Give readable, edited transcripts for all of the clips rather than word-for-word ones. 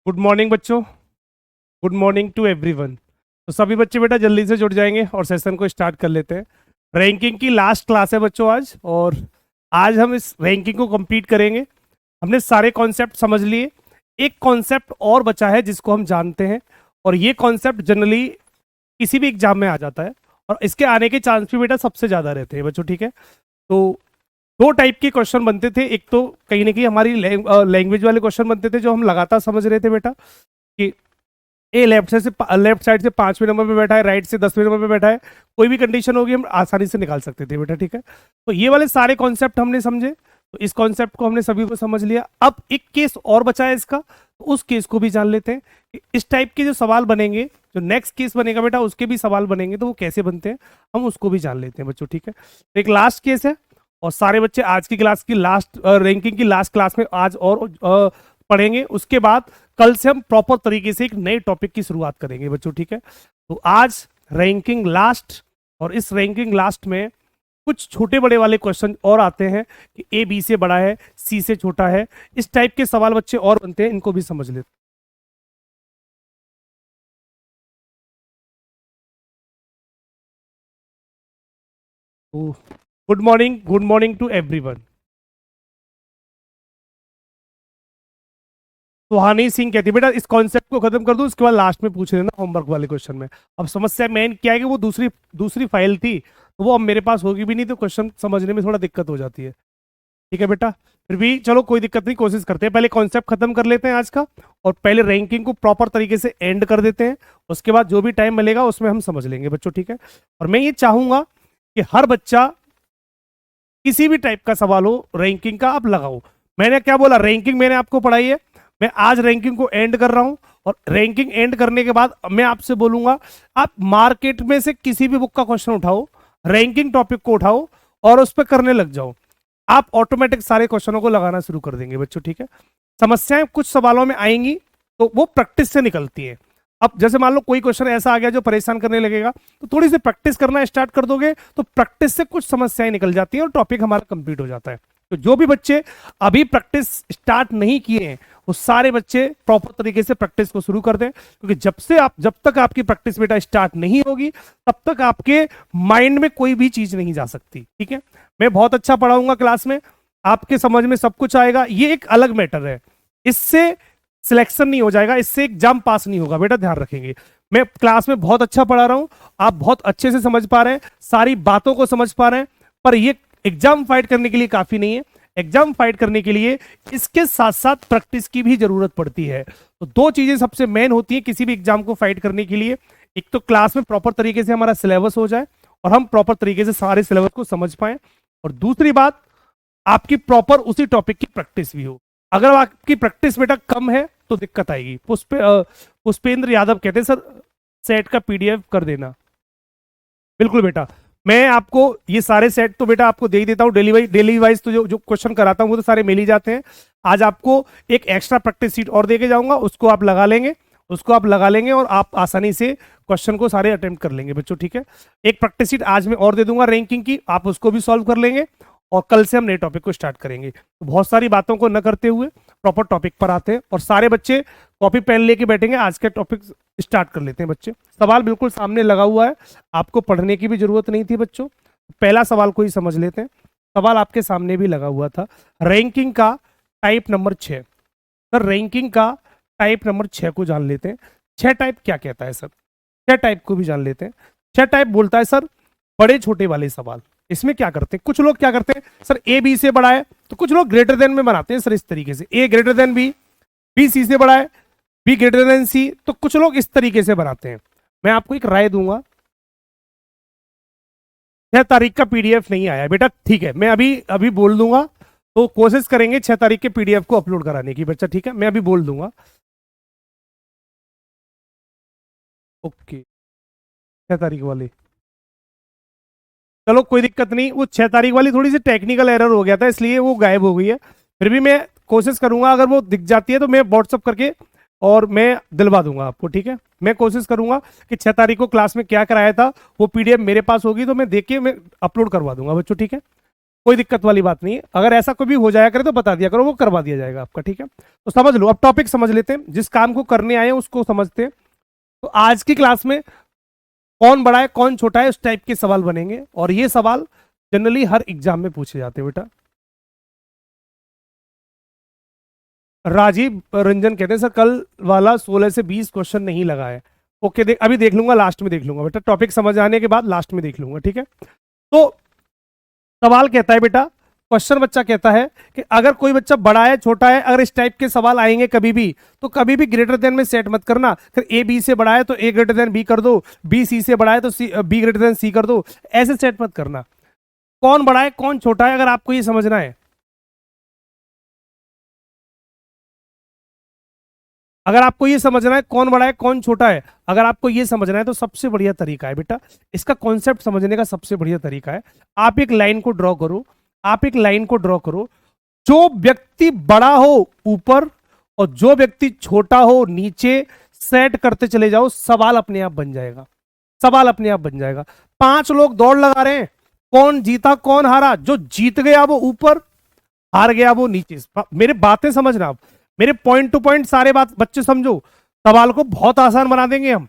Good morning बच्चों। Good morning to everyone. तो सभी बच्चे बेटा जल्दी से जुड़ जाएंगे और सेशन को स्टार्ट कर लेते हैं। रैंकिंग की लास्ट क्लास है बच्चों आज, और आज हम इस रैंकिंग को कंप्लीट करेंगे। हमने सारे कॉन्सेप्ट समझ लिए। एक कॉन्सेप्ट और बचा है जिसको हम जानते हैं, और ये कॉन्सेप्ट जनरली किसी भी एग्जाम में आ जाता है, और इसके आने के चांस भी बेटा सबसे ज़्यादा रहते हैं बच्चों। ठीक है, तो दो टाइप के क्वेश्चन बनते थे। एक तो कहीं ना कहीं हमारी लैंग्वेज वाले क्वेश्चन बनते थे जो हम लगातार समझ रहे थे बेटा, कि ए लेफ्ट साइड से 5वें नंबर पे बैठा है, राइट से 10वें नंबर पे बैठा है, कोई भी कंडीशन होगी हम आसानी से निकाल सकते थे बेटा। ठीक है, तो ये वाले सारे कॉन्सेप्ट हमने समझे, तो इस कॉन्सेप्ट को हमने सभी को समझ लिया। अब एक केस और बचा है इसका, तो उस केस को भी जान लेते हैं कि इस टाइप के जो सवाल बनेंगे, जो नेक्स्ट केस बनेगा बेटा उसके भी सवाल बनेंगे, तो वो कैसे बनते हैं हम उसको भी जान लेते हैं बच्चों। ठीक है, तो एक लास्ट केस है, और सारे बच्चे आज की क्लास की लास्ट रैंकिंग की लास्ट क्लास में आज और पढ़ेंगे। उसके बाद कल से हम प्रॉपर तरीके से एक नए टॉपिक की शुरुआत करेंगे बच्चों। ठीक है, तो आज रैंकिंग लास्ट, और इस रैंकिंग लास्ट में कुछ छोटे बड़े वाले क्वेश्चन और आते हैं कि ए बी से बड़ा है, सी से छोटा है, इस टाइप के सवाल बच्चे और बनते हैं, इनको भी समझ लेते हैं। Good morning to everyone. Suhani Singh कहती है बेटा इस कॉन्सेप्ट को खत्म कर दूं, उसके बाद लास्ट में पूछ लेना होमवर्क वाले क्वेश्चन में। अब समस्या मेन क्या है कि वो दूसरी दूसरी फाइल थी, तो वो अब मेरे पास होगी भी नहीं, तो क्वेश्चन समझने में थोड़ा दिक्कत हो जाती है। ठीक है बेटा, फिर भी चलो कोई दिक्कत नहीं, कोशिश करते हैं। पहले कॉन्सेप्ट खत्म कर लेते हैं आज का, और पहले रैंकिंग को प्रॉपर तरीके से एंड कर देते हैं। उसके बाद जो भी टाइम मिलेगा उसमें हम समझ लेंगे बच्चों। ठीक है, और मैं ये चाहूंगा कि हर बच्चा किसी भी टाइप का सवाल हो रैंकिंग का आप लगाओ। मैंने क्या बोला, रैंकिंग मैंने आपको पढ़ाई है, मैं आज रैंकिंग को एंड कर रहा हूं, और रैंकिंग एंड करने के बाद मैं आपसे बोलूंगा आप मार्केट में से किसी भी बुक का क्वेश्चन उठाओ, रैंकिंग टॉपिक को उठाओ और उस पर करने लग जाओ। आप ऑटोमेटिक सारे क्वेश्चनों को लगाना शुरू कर देंगे बच्चों। ठीक है, समस्याएं कुछ सवालों में आएंगी तो वो प्रैक्टिस से निकलती है। अब जैसे मान लो कोई क्वेश्चन ऐसा आ गया जो परेशान करने लगेगा, तो थोड़ी सी प्रैक्टिस करना स्टार्ट कर दोगे तो प्रैक्टिस से कुछ समस्याएं निकल जाती हैं और टॉपिक हमारा कंप्लीट हो जाता है। तो जो भी बच्चे अभी प्रैक्टिस स्टार्ट नहीं किए हैं, वो सारे बच्चे प्रॉपर तरीके से प्रैक्टिस को शुरू कर दें, क्योंकि जब तक आपकी प्रैक्टिस बेटा स्टार्ट नहीं होगी, तब तक आपके माइंड में कोई भी चीज नहीं जा सकती। ठीक है, मैं बहुत अच्छा पढ़ाऊंगा क्लास में, आपके समझ में सब कुछ आएगा, ये एक अलग मैटर है। इससे सिलेक्शन नहीं हो जाएगा, इससे एग्जाम पास नहीं होगा बेटा, ध्यान रखेंगे। मैं क्लास में बहुत अच्छा पढ़ा रहा हूं, आप बहुत अच्छे से समझ पा रहे हैं, सारी बातों को समझ पा रहे हैं, पर ये एग्जाम फाइट करने के लिए काफी नहीं है। एग्जाम फाइट करने के लिए इसके साथ साथ प्रैक्टिस की भी जरूरत पड़ती है। तो दो चीजें सबसे मेन होती है किसी भी एग्जाम को फाइट करने के लिए। एक तो क्लास में प्रॉपर तरीके से हमारा सिलेबस हो जाए और हम प्रॉपर तरीके से सारे सिलेबस को समझ पाए, और दूसरी बात आपकी प्रॉपर उसी टॉपिक की प्रैक्टिस भी हो। अगर आपकी प्रैक्टिस बेटा कम है तो दिक्कत आएगी। पुष्पेंद्र यादव कहते हैं सर सेट का पीडीएफ कर देना। बिल्कुल बेटा, मैं आपको ये सारे सेट तो बेटा आपको दे ही देता हूँ डेली वाइज, तो जो जो क्वेश्चन कराता हूँ वो तो सारे मिल ही जाते हैं। आज आपको एक एक्स्ट्रा प्रैक्टिस सीट और दे के जाऊंगा, उसको आप लगा लेंगे और आप आसानी से क्वेश्चन को सारे अटेम्प्ट कर लेंगे बच्चों। ठीक है, एक प्रैक्टिस सीट आज मैं और दे दूंगा रैंकिंग की, आप उसको भी सॉल्व कर लेंगे, और कल से हम नए टॉपिक को स्टार्ट करेंगे। तो बहुत सारी बातों को न करते हुए प्रॉपर टॉपिक पर आते हैं, और सारे बच्चे कॉपी पेन लेके बैठेंगे। आज के टॉपिक स्टार्ट कर लेते हैं बच्चे। सवाल बिल्कुल सामने लगा हुआ है, आपको पढ़ने की भी जरूरत नहीं थी बच्चों। पहला सवाल को ही समझ लेते हैं। सवाल आपके सामने भी लगा हुआ था, रैंकिंग का टाइप नंबर 6। सर रैंकिंग का टाइप नंबर 6 को जान लेते हैं। 6 टाइप क्या कहता है सर, 6 टाइप को भी जान लेते हैं। 6 टाइप बोलता है सर बड़े छोटे वाले सवाल। इसमें क्या करते हैं, कुछ लोग क्या करते हैं सर, ए बी से बड़ा है तो कुछ लोग ग्रेटर देन में बनाते हैं सर, इस तरीके से A greater than B, B C से बड़ा है, बी ग्रेटर देन सी, तो कुछ लोग इस तरीके से बनाते हैं। मैं आपको एक राय दूंगा, 6 तारीख का पीडीएफ नहीं आया बेटा, ठीक है मैं अभी अभी बोल दूंगा, तो कोशिश करेंगे 6 तारीख के पीडीएफ को अपलोड कराने की बच्चा। ठीक है, मैं अभी बोल दूंगा। ओके, 6 तारीख वाली, चलो कोई दिक्कत नहीं, वो 6 तारीख वाली थोड़ी सी टेक्निकल एरर हो गया था इसलिए वो गायब हो गई है। फिर भी मैं कोशिश करूंगा, अगर वो दिख जाती है तो मैं व्हाट्सअप करके और मैं दिलवा दूंगा आपको। ठीक है, मैं कोशिश करूंगा कि 6 तारीख को क्लास में क्या कराया था वो पीडीएफ मेरे पास होगी तो मैं देख के मैं अपलोड करवा दूंगा बच्चों। ठीक है, कोई दिक्कत वाली बात नहीं है। अगर ऐसा कोई भी हो जाया करे तो बता दिया करो, वो करवा दिया जाएगा आपका, ठीक है। तो समझ लो, अब टॉपिक समझ लेते हैं, जिस काम को करने आए हैं उसको समझते हैं। तो आज की क्लास में कौन बड़ा है कौन छोटा है उस टाइप के सवाल बनेंगे, और ये सवाल जनरली हर एग्जाम में पूछे जाते हैं बेटा। राजीव रंजन कहते हैं सर कल वाला 16 से 20 क्वेश्चन नहीं लगा है। ओके, अभी देख लूंगा, लास्ट में देख लूंगा बेटा, टॉपिक समझ आने के बाद लास्ट में देख लूंगा, ठीक है। तो सवाल कहता है बेटा, क्वेश्चन बच्चा कहता है कि अगर कोई बच्चा बड़ा है छोटा है, अगर इस टाइप के सवाल आएंगे कभी भी, तो कभी भी ग्रेटर देन में सेट मत करना। फिर ए बी से बड़ा है तो ए ग्रेटर देन बी कर दो, बी सी से बड़ा है तो बी ग्रेटर देन सी कर दो, ऐसे सेट मत करना। कौन बड़ा है कौन छोटा है अगर आपको ये समझना है, अगर आपको ये समझना है कौन बड़ा है कौन छोटा है, अगर आपको ये समझना है तो सबसे बढ़िया तरीका है बेटा, इसका कॉन्सेप्ट समझने का सबसे बढ़िया तरीका है, आप एक लाइन को ड्रॉ करो, आप एक लाइन को ड्रॉ करो, जो व्यक्ति बड़ा हो ऊपर और जो व्यक्ति छोटा हो नीचे, सेट करते चले जाओ, सवाल अपने आप बन जाएगा, सवाल अपने आप बन जाएगा। 5 लोग दौड़ लगा रहे हैं, कौन जीता कौन हारा, जो जीत गया वो ऊपर, हार गया वो नीचे। मेरे बातें समझना आप, मेरे पॉइंट टू पॉइंट सारे बात बच्चे समझो, सवाल को बहुत आसान बना देंगे हम,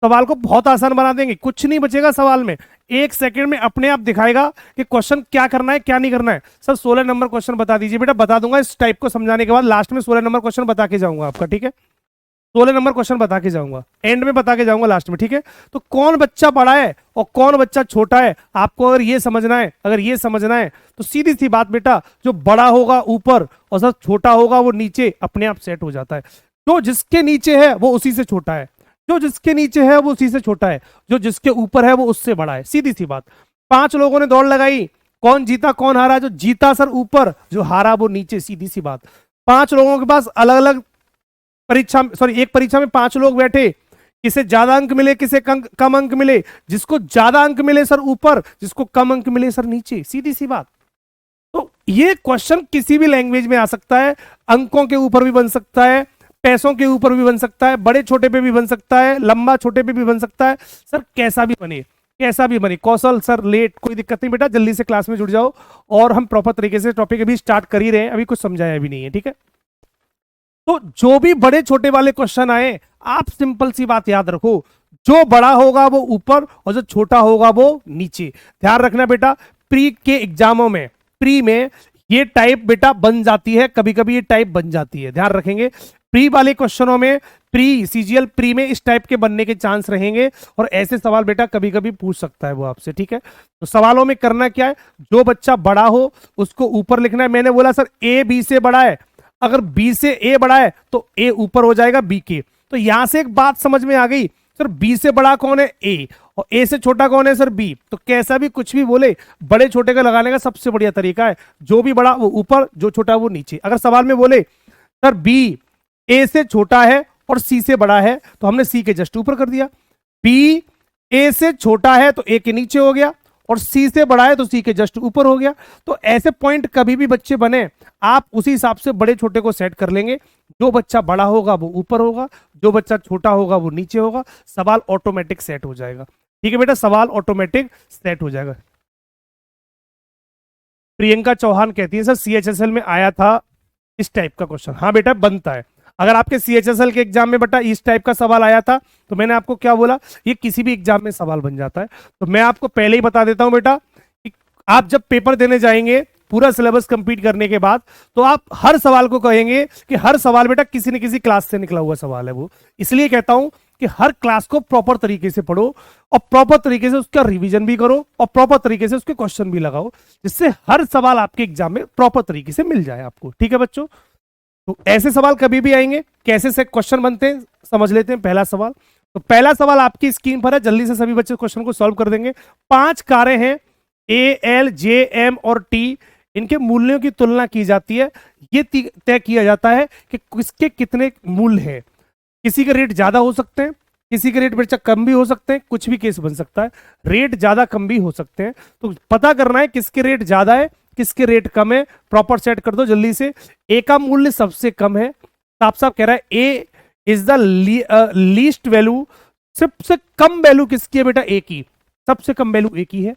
सवाल को बहुत आसान बना देंगे, कुछ नहीं बचेगा सवाल में, 1 सेकंड में अपने आप दिखाएगा कि क्वेश्चन क्या करना है क्या नहीं करना है। सर 16 नंबर क्वेश्चन बता दीजिए बेटा, बता दूंगा, इस टाइप को समझाने के बाद लास्ट में 16 नंबर क्वेश्चन बता के जाऊंगा आपका, ठीक है। 16 नंबर क्वेश्चन बता के जाऊंगा, एंड में बता के जाऊंगा लास्ट में, ठीक है। तो कौन बच्चा बड़ा है और कौन बच्चा छोटा है, आपको अगर ये समझना है, अगर ये समझना है तो सीधी सी बात बेटा, जो बड़ा होगा ऊपर और सर छोटा होगा वो नीचे, अपने आप सेट हो जाता है। जो जिसके नीचे है वो उसी से छोटा है, जो जिसके नीचे है वो उसी से छोटा है, जो जिसके ऊपर है वो उससे बड़ा है, सीधी सी बात। 5 लोगों ने दौड़ लगाई, कौन जीता कौन हारा, जो जीता सर ऊपर, जो हारा वो नीचे, सीधी सी बात। 5 लोगों के पास अलग अलग परीक्षा, सॉरी एक परीक्षा में 5 लोग बैठे, किसे ज्यादा अंक मिले किसे कम अंक मिले, जिसको ज्यादा अंक मिले सर ऊपर, जिसको कम अंक मिले सर नीचे, सीधी सी बात। तो ये क्वेश्चन किसी भी लैंग्वेज में आ सकता है, अंकों के ऊपर भी बन सकता है, पैसों के ऊपर भी बन सकता है, बड़े छोटे पे भी बन सकता है, लंबा छोटे पे भी बन सकता है, सर कैसा भी बने, कैसा भी बने। कौशल सर लेट, कोई दिक्कत नहीं बेटा, जल्दी से क्लास में जुड़ जाओ, और हम प्रॉपर तरीके से टॉपिक अभी स्टार्ट कर ही रहे हैं, अभी कुछ समझाया भी नहीं है, ठीक है। तो जो भी बड़े छोटे वाले क्वेश्चन आए, आप सिंपल सी बात याद रखो, जो बड़ा होगा वो ऊपर और जो छोटा होगा वो नीचे। ध्यान रखना बेटा, प्री के एग्जामों में, प्री में ये टाइप बेटा बन जाती है, कभी कभी ये टाइप बन जाती है, ध्यान रखेंगे। प्री वाले क्वेश्चनों में, प्री सीजीएल प्री में इस टाइप के बनने के चांस रहेंगे, और ऐसे सवाल बेटा कभी कभी पूछ सकता है वो आपसे, ठीक है। तो सवालों में करना क्या है, जो बच्चा बड़ा हो उसको ऊपर लिखना है। मैंने बोला सर ए बी से बड़ा है, अगर बी से ए बड़ा है तो ए ऊपर हो जाएगा बी के। तो यहां से एक बात समझ में आ गई, सर बी से बड़ा कौन है ए, और ए से छोटा कौन है सर बी। तो कैसा भी कुछ भी बोले, बड़े छोटे का लगाने का सबसे बढ़िया तरीका है, जो भी बड़ा वो ऊपर, जो छोटा वो नीचे। अगर सवाल में बोले सर बी ए से छोटा है और सी से बड़ा है, तो हमने सी के जस्ट ऊपर कर दिया। बी ए से छोटा है तो ए के नीचे हो गया, और सी से बड़ा है तो सी के जस्ट ऊपर हो गया। तो ऐसे पॉइंट कभी भी बच्चे बने, आप उसी हिसाब से बड़े छोटे को सेट कर लेंगे, जो बच्चा बड़ा होगा वो ऊपर होगा, जो बच्चा छोटा होगा वो नीचे होगा, सवाल ऑटोमेटिक सेट हो जाएगा, ठीक है बेटा, सवाल ऑटोमेटिक सेट हो जाएगा। प्रियंका चौहान कहती है सर सीएचएसएल में आया था इस टाइप का क्वेश्चन। हाँ बेटा बनता है, अगर आपके सीएचएसएल के एग्जाम में बेटा इस टाइप का सवाल आया था, तो मैंने आपको क्या बोला, ये किसी भी एग्जाम में सवाल बन जाता है। तो मैं आपको पहले ही बता देता हूं बेटा, कि आप जब पेपर देने जाएंगे पूरा सिलेबस कंप्लीट करने के बाद, तो आप हर सवाल को कहेंगे कि हर सवाल बेटा किसी न किसी क्लास से निकला हुआ सवाल है। वो इसलिए कहता हूं कि हर क्लास को प्रॉपर तरीके से पढ़ो, और प्रॉपर तरीके से उसका रिवीजन भी करो, और प्रॉपर तरीके से उसके क्वेश्चन भी लगाओ, जिससे हर सवाल आपके एग्जाम में प्रॉपर तरीके से मिल जाए आपको, ठीक है बच्चों। तो ऐसे सवाल कभी भी आएंगे, कैसे से क्वेश्चन बनते हैं समझ लेते हैं। पहला सवाल, तो पहला सवाल आपकी स्क्रीन पर है, जल्दी से सभी बच्चे क्वेश्चन को सॉल्व कर देंगे। 5 कारें हैं, ए एल जे एम और टी, इनके मूल्यों की तुलना की जाती है। ये तय किया जाता है कि किसके कितने मूल्य हैं। किसी के रेट ज्यादा हो सकते हैं, किसी के रेट बेचा कम भी हो सकते हैं, कुछ भी केस बन सकता है, रेट ज्यादा कम भी हो सकते हैं। तो पता करना है किसके रेट ज्यादा है किसके रेट कम है, प्रॉपर सेट कर दो जल्दी से। ए का मूल्य सबसे कम है, साफ साफ कह रहा है ए इज द लीस्ट वैल्यू, सबसे कम वैल्यू किसकी है बेटा, ए की, सबसे कम वैल्यू ए की है।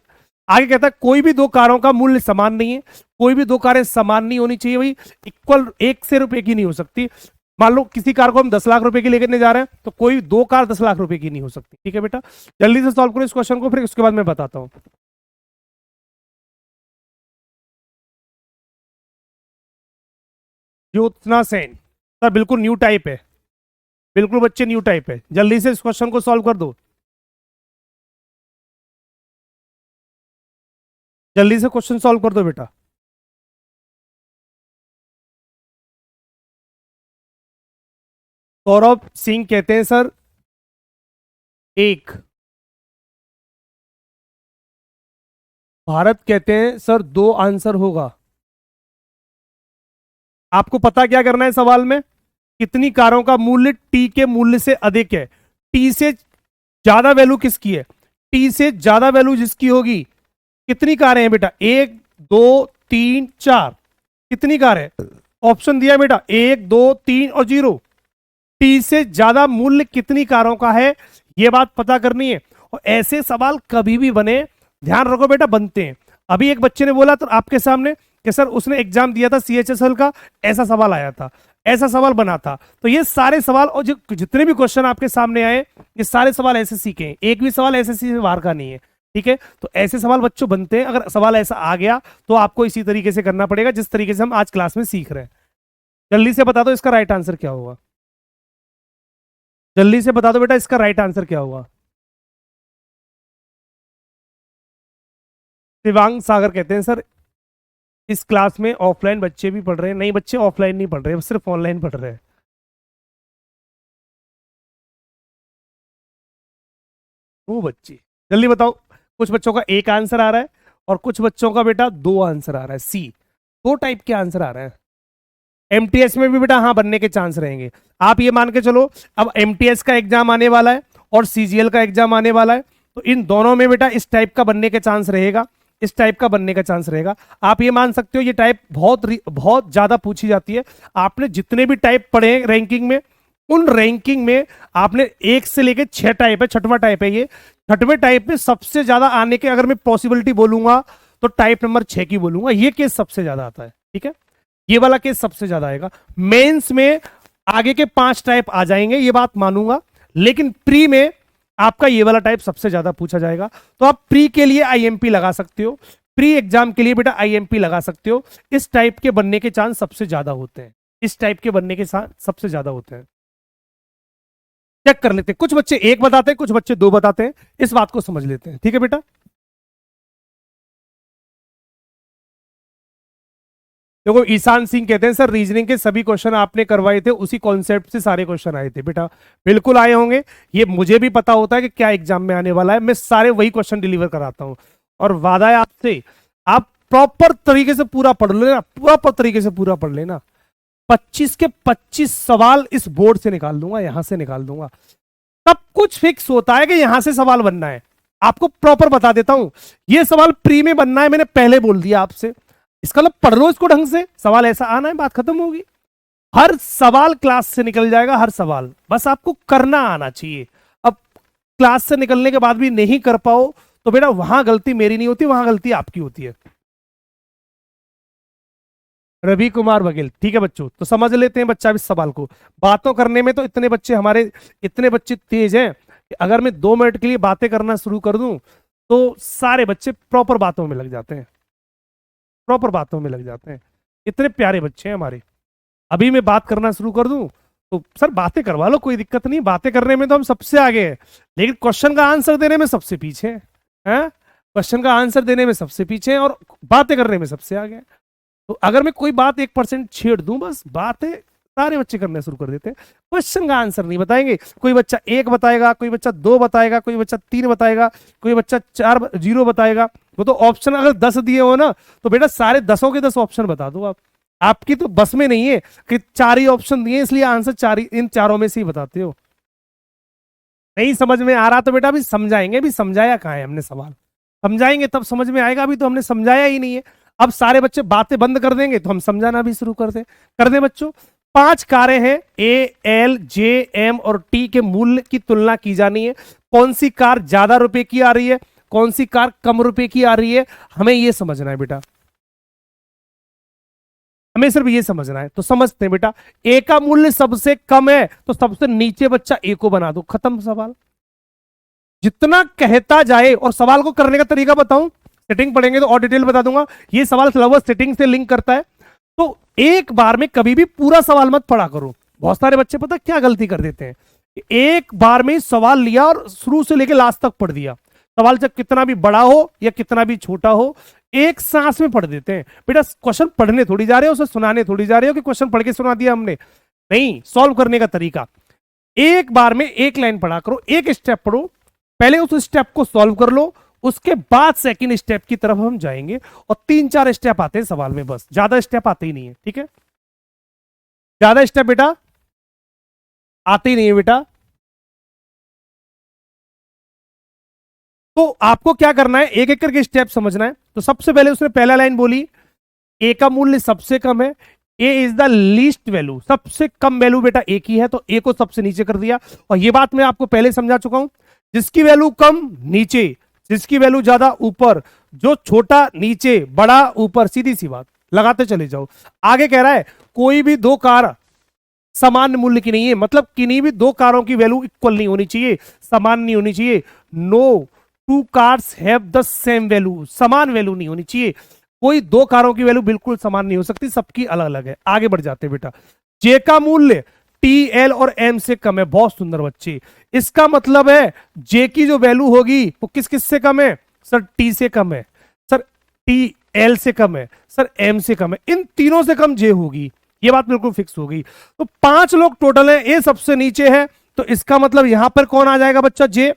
आगे कहता है कोई भी दो कारों का मूल्य समान नहीं है, कोई भी दो कारें समान नहीं होनी चाहिए भाई, इक्वल एक से रुपए की नहीं हो सकती। मान लो किसी कार को हम 10 लाख रुपए की लेकर जा रहे हैं, तो कोई दो कार 10 लाख रुपए की नहीं हो सकती। ठीक है बेटा, जल्दी से सॉल्व करो इस क्वेश्चन को, फिर उसके बाद मैं बताता हूं। ज्योत्सना सेन सर, बिल्कुल न्यू टाइप है, बिल्कुल बच्चे न्यू टाइप है, जल्दी से इस क्वेश्चन को सॉल्व कर दो, जल्दी से क्वेश्चन सॉल्व कर दो बेटा। सौरभ सिंह कहते हैं सर एक, भारत कहते हैं सर दो आंसर होगा। आपको पता क्या करना है सवाल में, कितनी कारों का मूल्य टी के मूल्य से अधिक है, टी से ज्यादा वैल्यू किसकी है, टी से ज्यादा वैल्यू जिसकी होगी। कितनी कारें हैं बेटा, एक दो तीन चार, कितनी कार है, ऑप्शन दिया बेटा एक दो तीन और जीरो, टी से ज्यादा मूल्य कितनी कारों का है, यह बात पता करनी है। और ऐसे सवाल कभी भी बने, ध्यान रखो बेटा, बनते हैं। अभी एक बच्चे ने बोला तो आपके सामने कि सर उसने एग्जाम दिया था सीएचएसएल का, ऐसा सवाल आया था, ऐसा सवाल बना था। तो ये सारे सवाल और जितने भी क्वेश्चन आपके सामने आए, ये सारे सवाल एसएससी के हैं, एक भी सवाल एसएससी से बाहर का नहीं है। ठीक है, तो ऐसे सवाल बच्चों बनते हैं। अगर सवाल ऐसा आ गया तो आपको इसी तरीके से करना पड़ेगा जिस तरीके से हम आज क्लास में सीख रहे हैं। जल्दी से बता दो इसका राइट आंसर क्या होगा, जल्दी से बता दो बेटा इसका राइट आंसर क्या होगा। शिवांग सागर कहते हैं सर इस क्लास में ऑफलाइन बच्चे भी पढ़ रहे हैं। नहीं बच्चे ऑफलाइन नहीं पढ़ रहे, सिर्फ ऑनलाइन पढ़ रहे हैं। वो बच्चे जल्दी बताओ, कुछ बच्चों का एक आंसर आ रहा है और कुछ बच्चों का बेटा दो आंसर आ रहा है। सी, दो टाइप के आंसर आ रहे हैं। एमटीएस में भी बेटा हाँ बनने के चांस रहेंगे। आप ये मान के चलो, अब एमटीएस का एग्जाम आने वाला है और सीजीएल का एग्जाम आने वाला है, तो इन दोनों में बेटा इस टाइप का बनने के चांस रहेगा, इस टाइप का बनने का चांस रहेगा। आप ये मान सकते हो ये टाइप बहुत ज्यादा पूछी जाती है। आपने जितने भी टाइप पढ़े रैंकिंग में, उन रैंकिंग में आपने एक से लेके 6 टाइप है, छठवां टाइप है ये, छठवें टाइप में सबसे ज्यादा आने के अगर मैं पॉसिबिलिटी बोलूंगा तो टाइप नंबर 6 की बोलूंगा, ये केस सबसे ज्यादा आता है। ठीक है, ये वाला केस सबसे ज्यादा आएगा। मेंस में आगे के 5 टाइप आ जाएंगे, ये बात मानूंगा, लेकिन प्री में आपका ये वाला टाइप सबसे ज्यादा पूछा जाएगा। तो आप प्री के लिए आईएमपी लगा सकते हो, प्री एग्जाम के लिए बेटा आईएमपी लगा सकते हो। इस टाइप के बनने के चांस सबसे ज्यादा होते हैं, इस टाइप के बनने के चांस सबसे ज्यादा होते हैं। चेक कर लेते हैं, कुछ बच्चे एक बताते हैं, कुछ बच्चे दो बताते हैं, इस बात को समझ लेते हैं। ठीक है बेटा, देखो ईशान सिंह कहते हैं सर रीजनिंग के सभी क्वेश्चन आपने करवाए थे, उसी कॉन्सेप्ट से सारे क्वेश्चन आए थे। बेटा बिल्कुल आए होंगे, ये मुझे भी पता होता है कि क्या एग्जाम में आने वाला है, मैं सारे वही क्वेश्चन डिलीवर कराता हूं। और वादा है आपसे, आप प्रॉपर तरीके से पूरा पढ़ लेना, प्रॉपर तरीके से पूरा पढ़ लेना। 25 के 25 सवाल इस बोर्ड से निकाल दूंगा, यहां से निकाल दूंगा। सब कुछ फिक्स होता है कि यहां से सवाल बनना है। आपको प्रॉपर बता देता हूं, ये सवाल प्री में बनना है, मैंने पहले बोल दिया आपसे। इसका मतलब पढ़ लो इसको ढंग से, सवाल ऐसा आना है, बात खत्म होगी। हर सवाल क्लास से निकल जाएगा, हर सवाल, बस आपको करना आना चाहिए। अब क्लास से निकलने के बाद भी नहीं कर पाओ तो बेटा वहां गलती मेरी नहीं होती, वहां गलती आपकी होती है। रवि कुमार बघेल, ठीक है बच्चों, तो समझ लेते हैं बच्चा इस सवाल को। बातों करने में तो इतने बच्चे हमारे, इतने बच्चे तेज हैं कि अगर मैं 2 मिनट के लिए बातें करना शुरू कर दूं तो सारे बच्चे प्रॉपर बातों में लग जाते हैं, प्रॉपर बातों में लग जाते हैं। इतने प्यारे बच्चे हैं हमारे। अभी मैं बात करना शुरू कर दूं तो सर बातें करवा लो, कोई दिक्कत नहीं, बातें करने में तो हम सबसे आगे हैं, लेकिन क्वेश्चन का आंसर देने में सबसे पीछे हैं। क्वेश्चन का आंसर देने में सबसे पीछे हैं और बातें करने में सबसे आगे हैं। तो अगर मैं कोई बात 1% छेड़ दूं, बस बातें सारे बच्चे करने शुरू कर देते हैं, क्वेश्चन का आंसर नहीं बताएंगे। कोई बच्चा 1 बताएगा, कोई बच्चा 2 बताएगा, कोई बच्चा 3 बताएगा, कोई बच्चा 4 0 बताएगा। वो तो ऑप्शन अगर 10 दिए हो ना तो बेटा सारे 10 के 10 ऑप्शन बता दो आप। आपकी तो बस में नहीं है कि 4 ही ऑप्शन दिए इसलिए आंसर 4 ही, इन चारों में से ही बताते हो। नहीं समझ में आ रहा तो बेटा अभी समझाएंगे, भी समझाया कहाँ है हमने, सवाल समझाएंगे तब समझ में आएगा, अभी तो हमने समझाया ही नहीं है। अब सारे बच्चे बातें बंद कर देंगे तो हम समझाना भी शुरू कर दें बच्चों। 5 कारें हैं, ए एल जे एम और टी के मूल्य की तुलना की जानी है। कौन सी कार ज्यादा रुपए की आ रही है कौन सी कार कम रुपए की आ रही है, हमें ये समझना है बेटा, हमें सिर्फ ये समझना है। तो समझते हैं बेटा, ए का मूल्य सबसे कम है तो सबसे नीचे बच्चा ए को बना दो, खत्म सवाल। जितना कहता जाए, और सवाल को करने का तरीका बताऊं, सेटिंग पढ़ेंगे तो और डिटेल बता दूंगा। ये सवाल लगभग सेटिंग से लिंक करता है। तो एक बार में कभी भी पूरा सवाल मत पढ़ा करो। बहुत सारे बच्चे पता क्या गलती कर देते हैं, एक बार में सवाल लिया और शुरू से लेकर लास्ट तक पढ़ दिया। सवाल चाहे कितना भी बड़ा हो या कितना भी छोटा हो, एक सांस में पढ़ देते हैं। बेटा क्वेश्चन पढ़ने थोड़ी जा रहे हो, उसे सुनाने थोड़ी जा रहे हो कि क्वेश्चन पढ़ के सुना दिया हमने, नहीं। सॉल्व करने का तरीका, एक बार में एक लाइन पढ़ा करो, एक स्टेप पढ़ो, पहले उस स्टेप को सॉल्व कर लो, उसके बाद सेकंड स्टेप की तरफ हम जाएंगे। और 3-4 स्टेप आते हैं सवाल में, बस ज्यादा स्टेप आते ही नहीं है, ठीक है। ज्यादा स्टेप बेटा आते ही नहीं है बेटा। तो आपको क्या करना है, एक एक करके स्टेप समझना है। तो सबसे पहले उसने पहला लाइन बोली, ए का मूल्य सबसे कम है, ए इज द लीस्ट वैल्यू, सबसे कम वैल्यू बेटा ए की है, तो ए को सबसे नीचे कर दिया। और ये बात मैं आपको पहले समझा चुका हूं, जिसकी वैल्यू कम नीचे, जिसकी वैल्यू ज्यादा ऊपर, जो छोटा नीचे, बड़ा ऊपर, सीधी सी बात, लगाते चले जाओ। आगे कह रहा है कोई भी दो कार समान मूल्य की नहीं है, मतलब किन्हीं भी दो कारों की वैल्यू इक्वल नहीं होनी चाहिए, समान नहीं होनी चाहिए। No two cars have the same value, समान वैल्यू नहीं होनी चाहिए। कोई दो कारों की वैल्यू बिल्कुल समान नहीं हो सकती, सबकी अलग अलग है। आगे बढ़ जाते हैं बेटा, जे का मूल्य टी एल और एम से कम है। बहुत सुंदर बच्चे, इसका मतलब है जे की जो वैल्यू होगी वो किस किस से कम है सर, टी से कम है सर, टी एल से कम है सर, एम से कम है, इन तीनों से कम जे होगी। ये बात बिल्कुल फिक्स होगी। तो 5 लोग टोटल है, ए सबसे नीचे है, तो इसका मतलब यहां पर कौन आ जाएगा बच्चा, जे,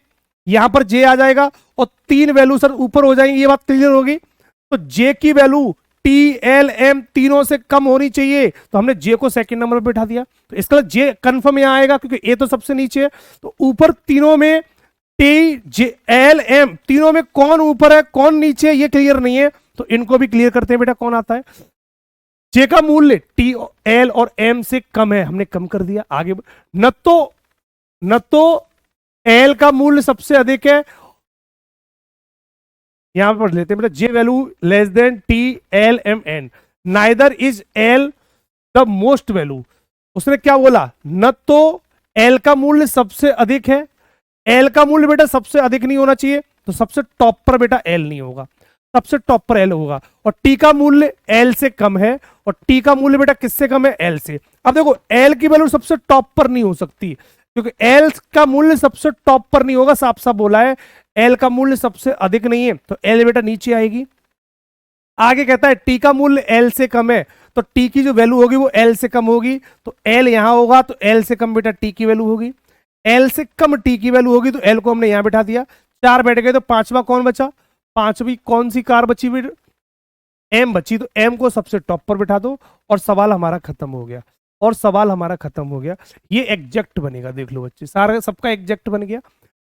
यहां पर जे आ जाएगा, और 3 वैल्यू सर ऊपर हो जाएंगी। ये बात क्लियर होगी। तो जे की वैल्यू टी एल एम तीनों से कम होनी चाहिए, तो हमने जे को सेकंड नंबर पर बैठा दिया। तो इसका मतलब जे कंफर्म यहां आएगा, क्योंकि ए तो सबसे नीचे है। तो ऊपर तीनों में टी जे एल एम तीनों में कौन ऊपर है कौन नीचे है, ये क्लियर नहीं है, तो इनको भी क्लियर करते हैं बेटा, कौन आता है। जे का मूल्य टी एल और एम से कम है, हमने कम कर दिया। आगे न तो एल का मूल्य सबसे अधिक है, यहां पर लेते हैं बेटा, J value less than T L M N, neither is L the most value. उसने क्या बोला, न तो एल का मूल्य सबसे अधिक है, एल का मूल्य बेटा सबसे अधिक नहीं होना चाहिए, तो सबसे टॉप पर बेटा एल नहीं होगा, सबसे टॉप पर एल होगा। और टी का मूल्य एल से कम है, और टी का मूल्य बेटा किससे कम है, एल से। अब देखो एल की वैल्यू सबसे टॉप पर नहीं हो सकती, क्योंकि एल का मूल्य सबसे टॉप पर नहीं होगा, साफ साफ बोला है। एल का मूल्य सबसे अधिक नहीं है, तो एल बेटा नीचे आएगी। आगे कहता है टी का मूल्य एल से कम है, तो टी की जो वैल्यू होगी वो एल से कम होगी, तो एल यहां होगा, तो एल से कम बेटा टी की वैल्यू होगी। एल से कम टी की वैल्यू होगी, तो एल को हमने यहां बैठा दिया। 4 बैठ गए, तो पांचवा कौन बचा, पांचवी कौन सी कार बची बेटा, एम बची, तो एम को सबसे टॉप पर बैठा दो, और सवाल हमारा खत्म हो गया, और सवाल हमारा खत्म हो गया। ये एग्जैक्ट बनेगा, देख लो बच्चे, सारा सबका एग्जैक्ट बन गया।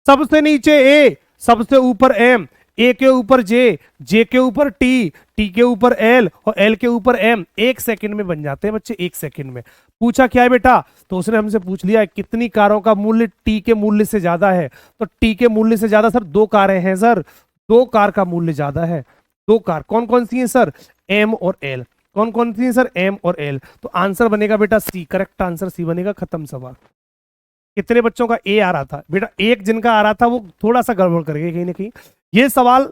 सबसे नीचे ए, सबसे ऊपर एम, ए के ऊपर जे, जे के ऊपर टी, टी के ऊपर एल, और एल के ऊपर एम। 1 सेकंड में बन जाते हैं बच्चे, 1 सेकंड में। पूछा क्या है बेटा, तो उसने हमसे पूछ लिया कितनी कारों का मूल्य टी के मूल्य से ज्यादा है, तो टी के मूल्य से ज्यादा सर 2 कारें हैं सर, 2 कार का मूल्य ज्यादा है। 2 कार कौन कौन सी है सर, एम और एल। कौन कौन सी है सर, एम और एल। तो आंसर बनेगा बेटा सी, करेक्ट आंसर सी बनेगा, खत्म सवाल। कितने बच्चों का ए आ रहा था बेटा, एक जिनका आ रहा था वो थोड़ा सा गड़बड़ कर गए कहीं ना कहीं। ये सवाल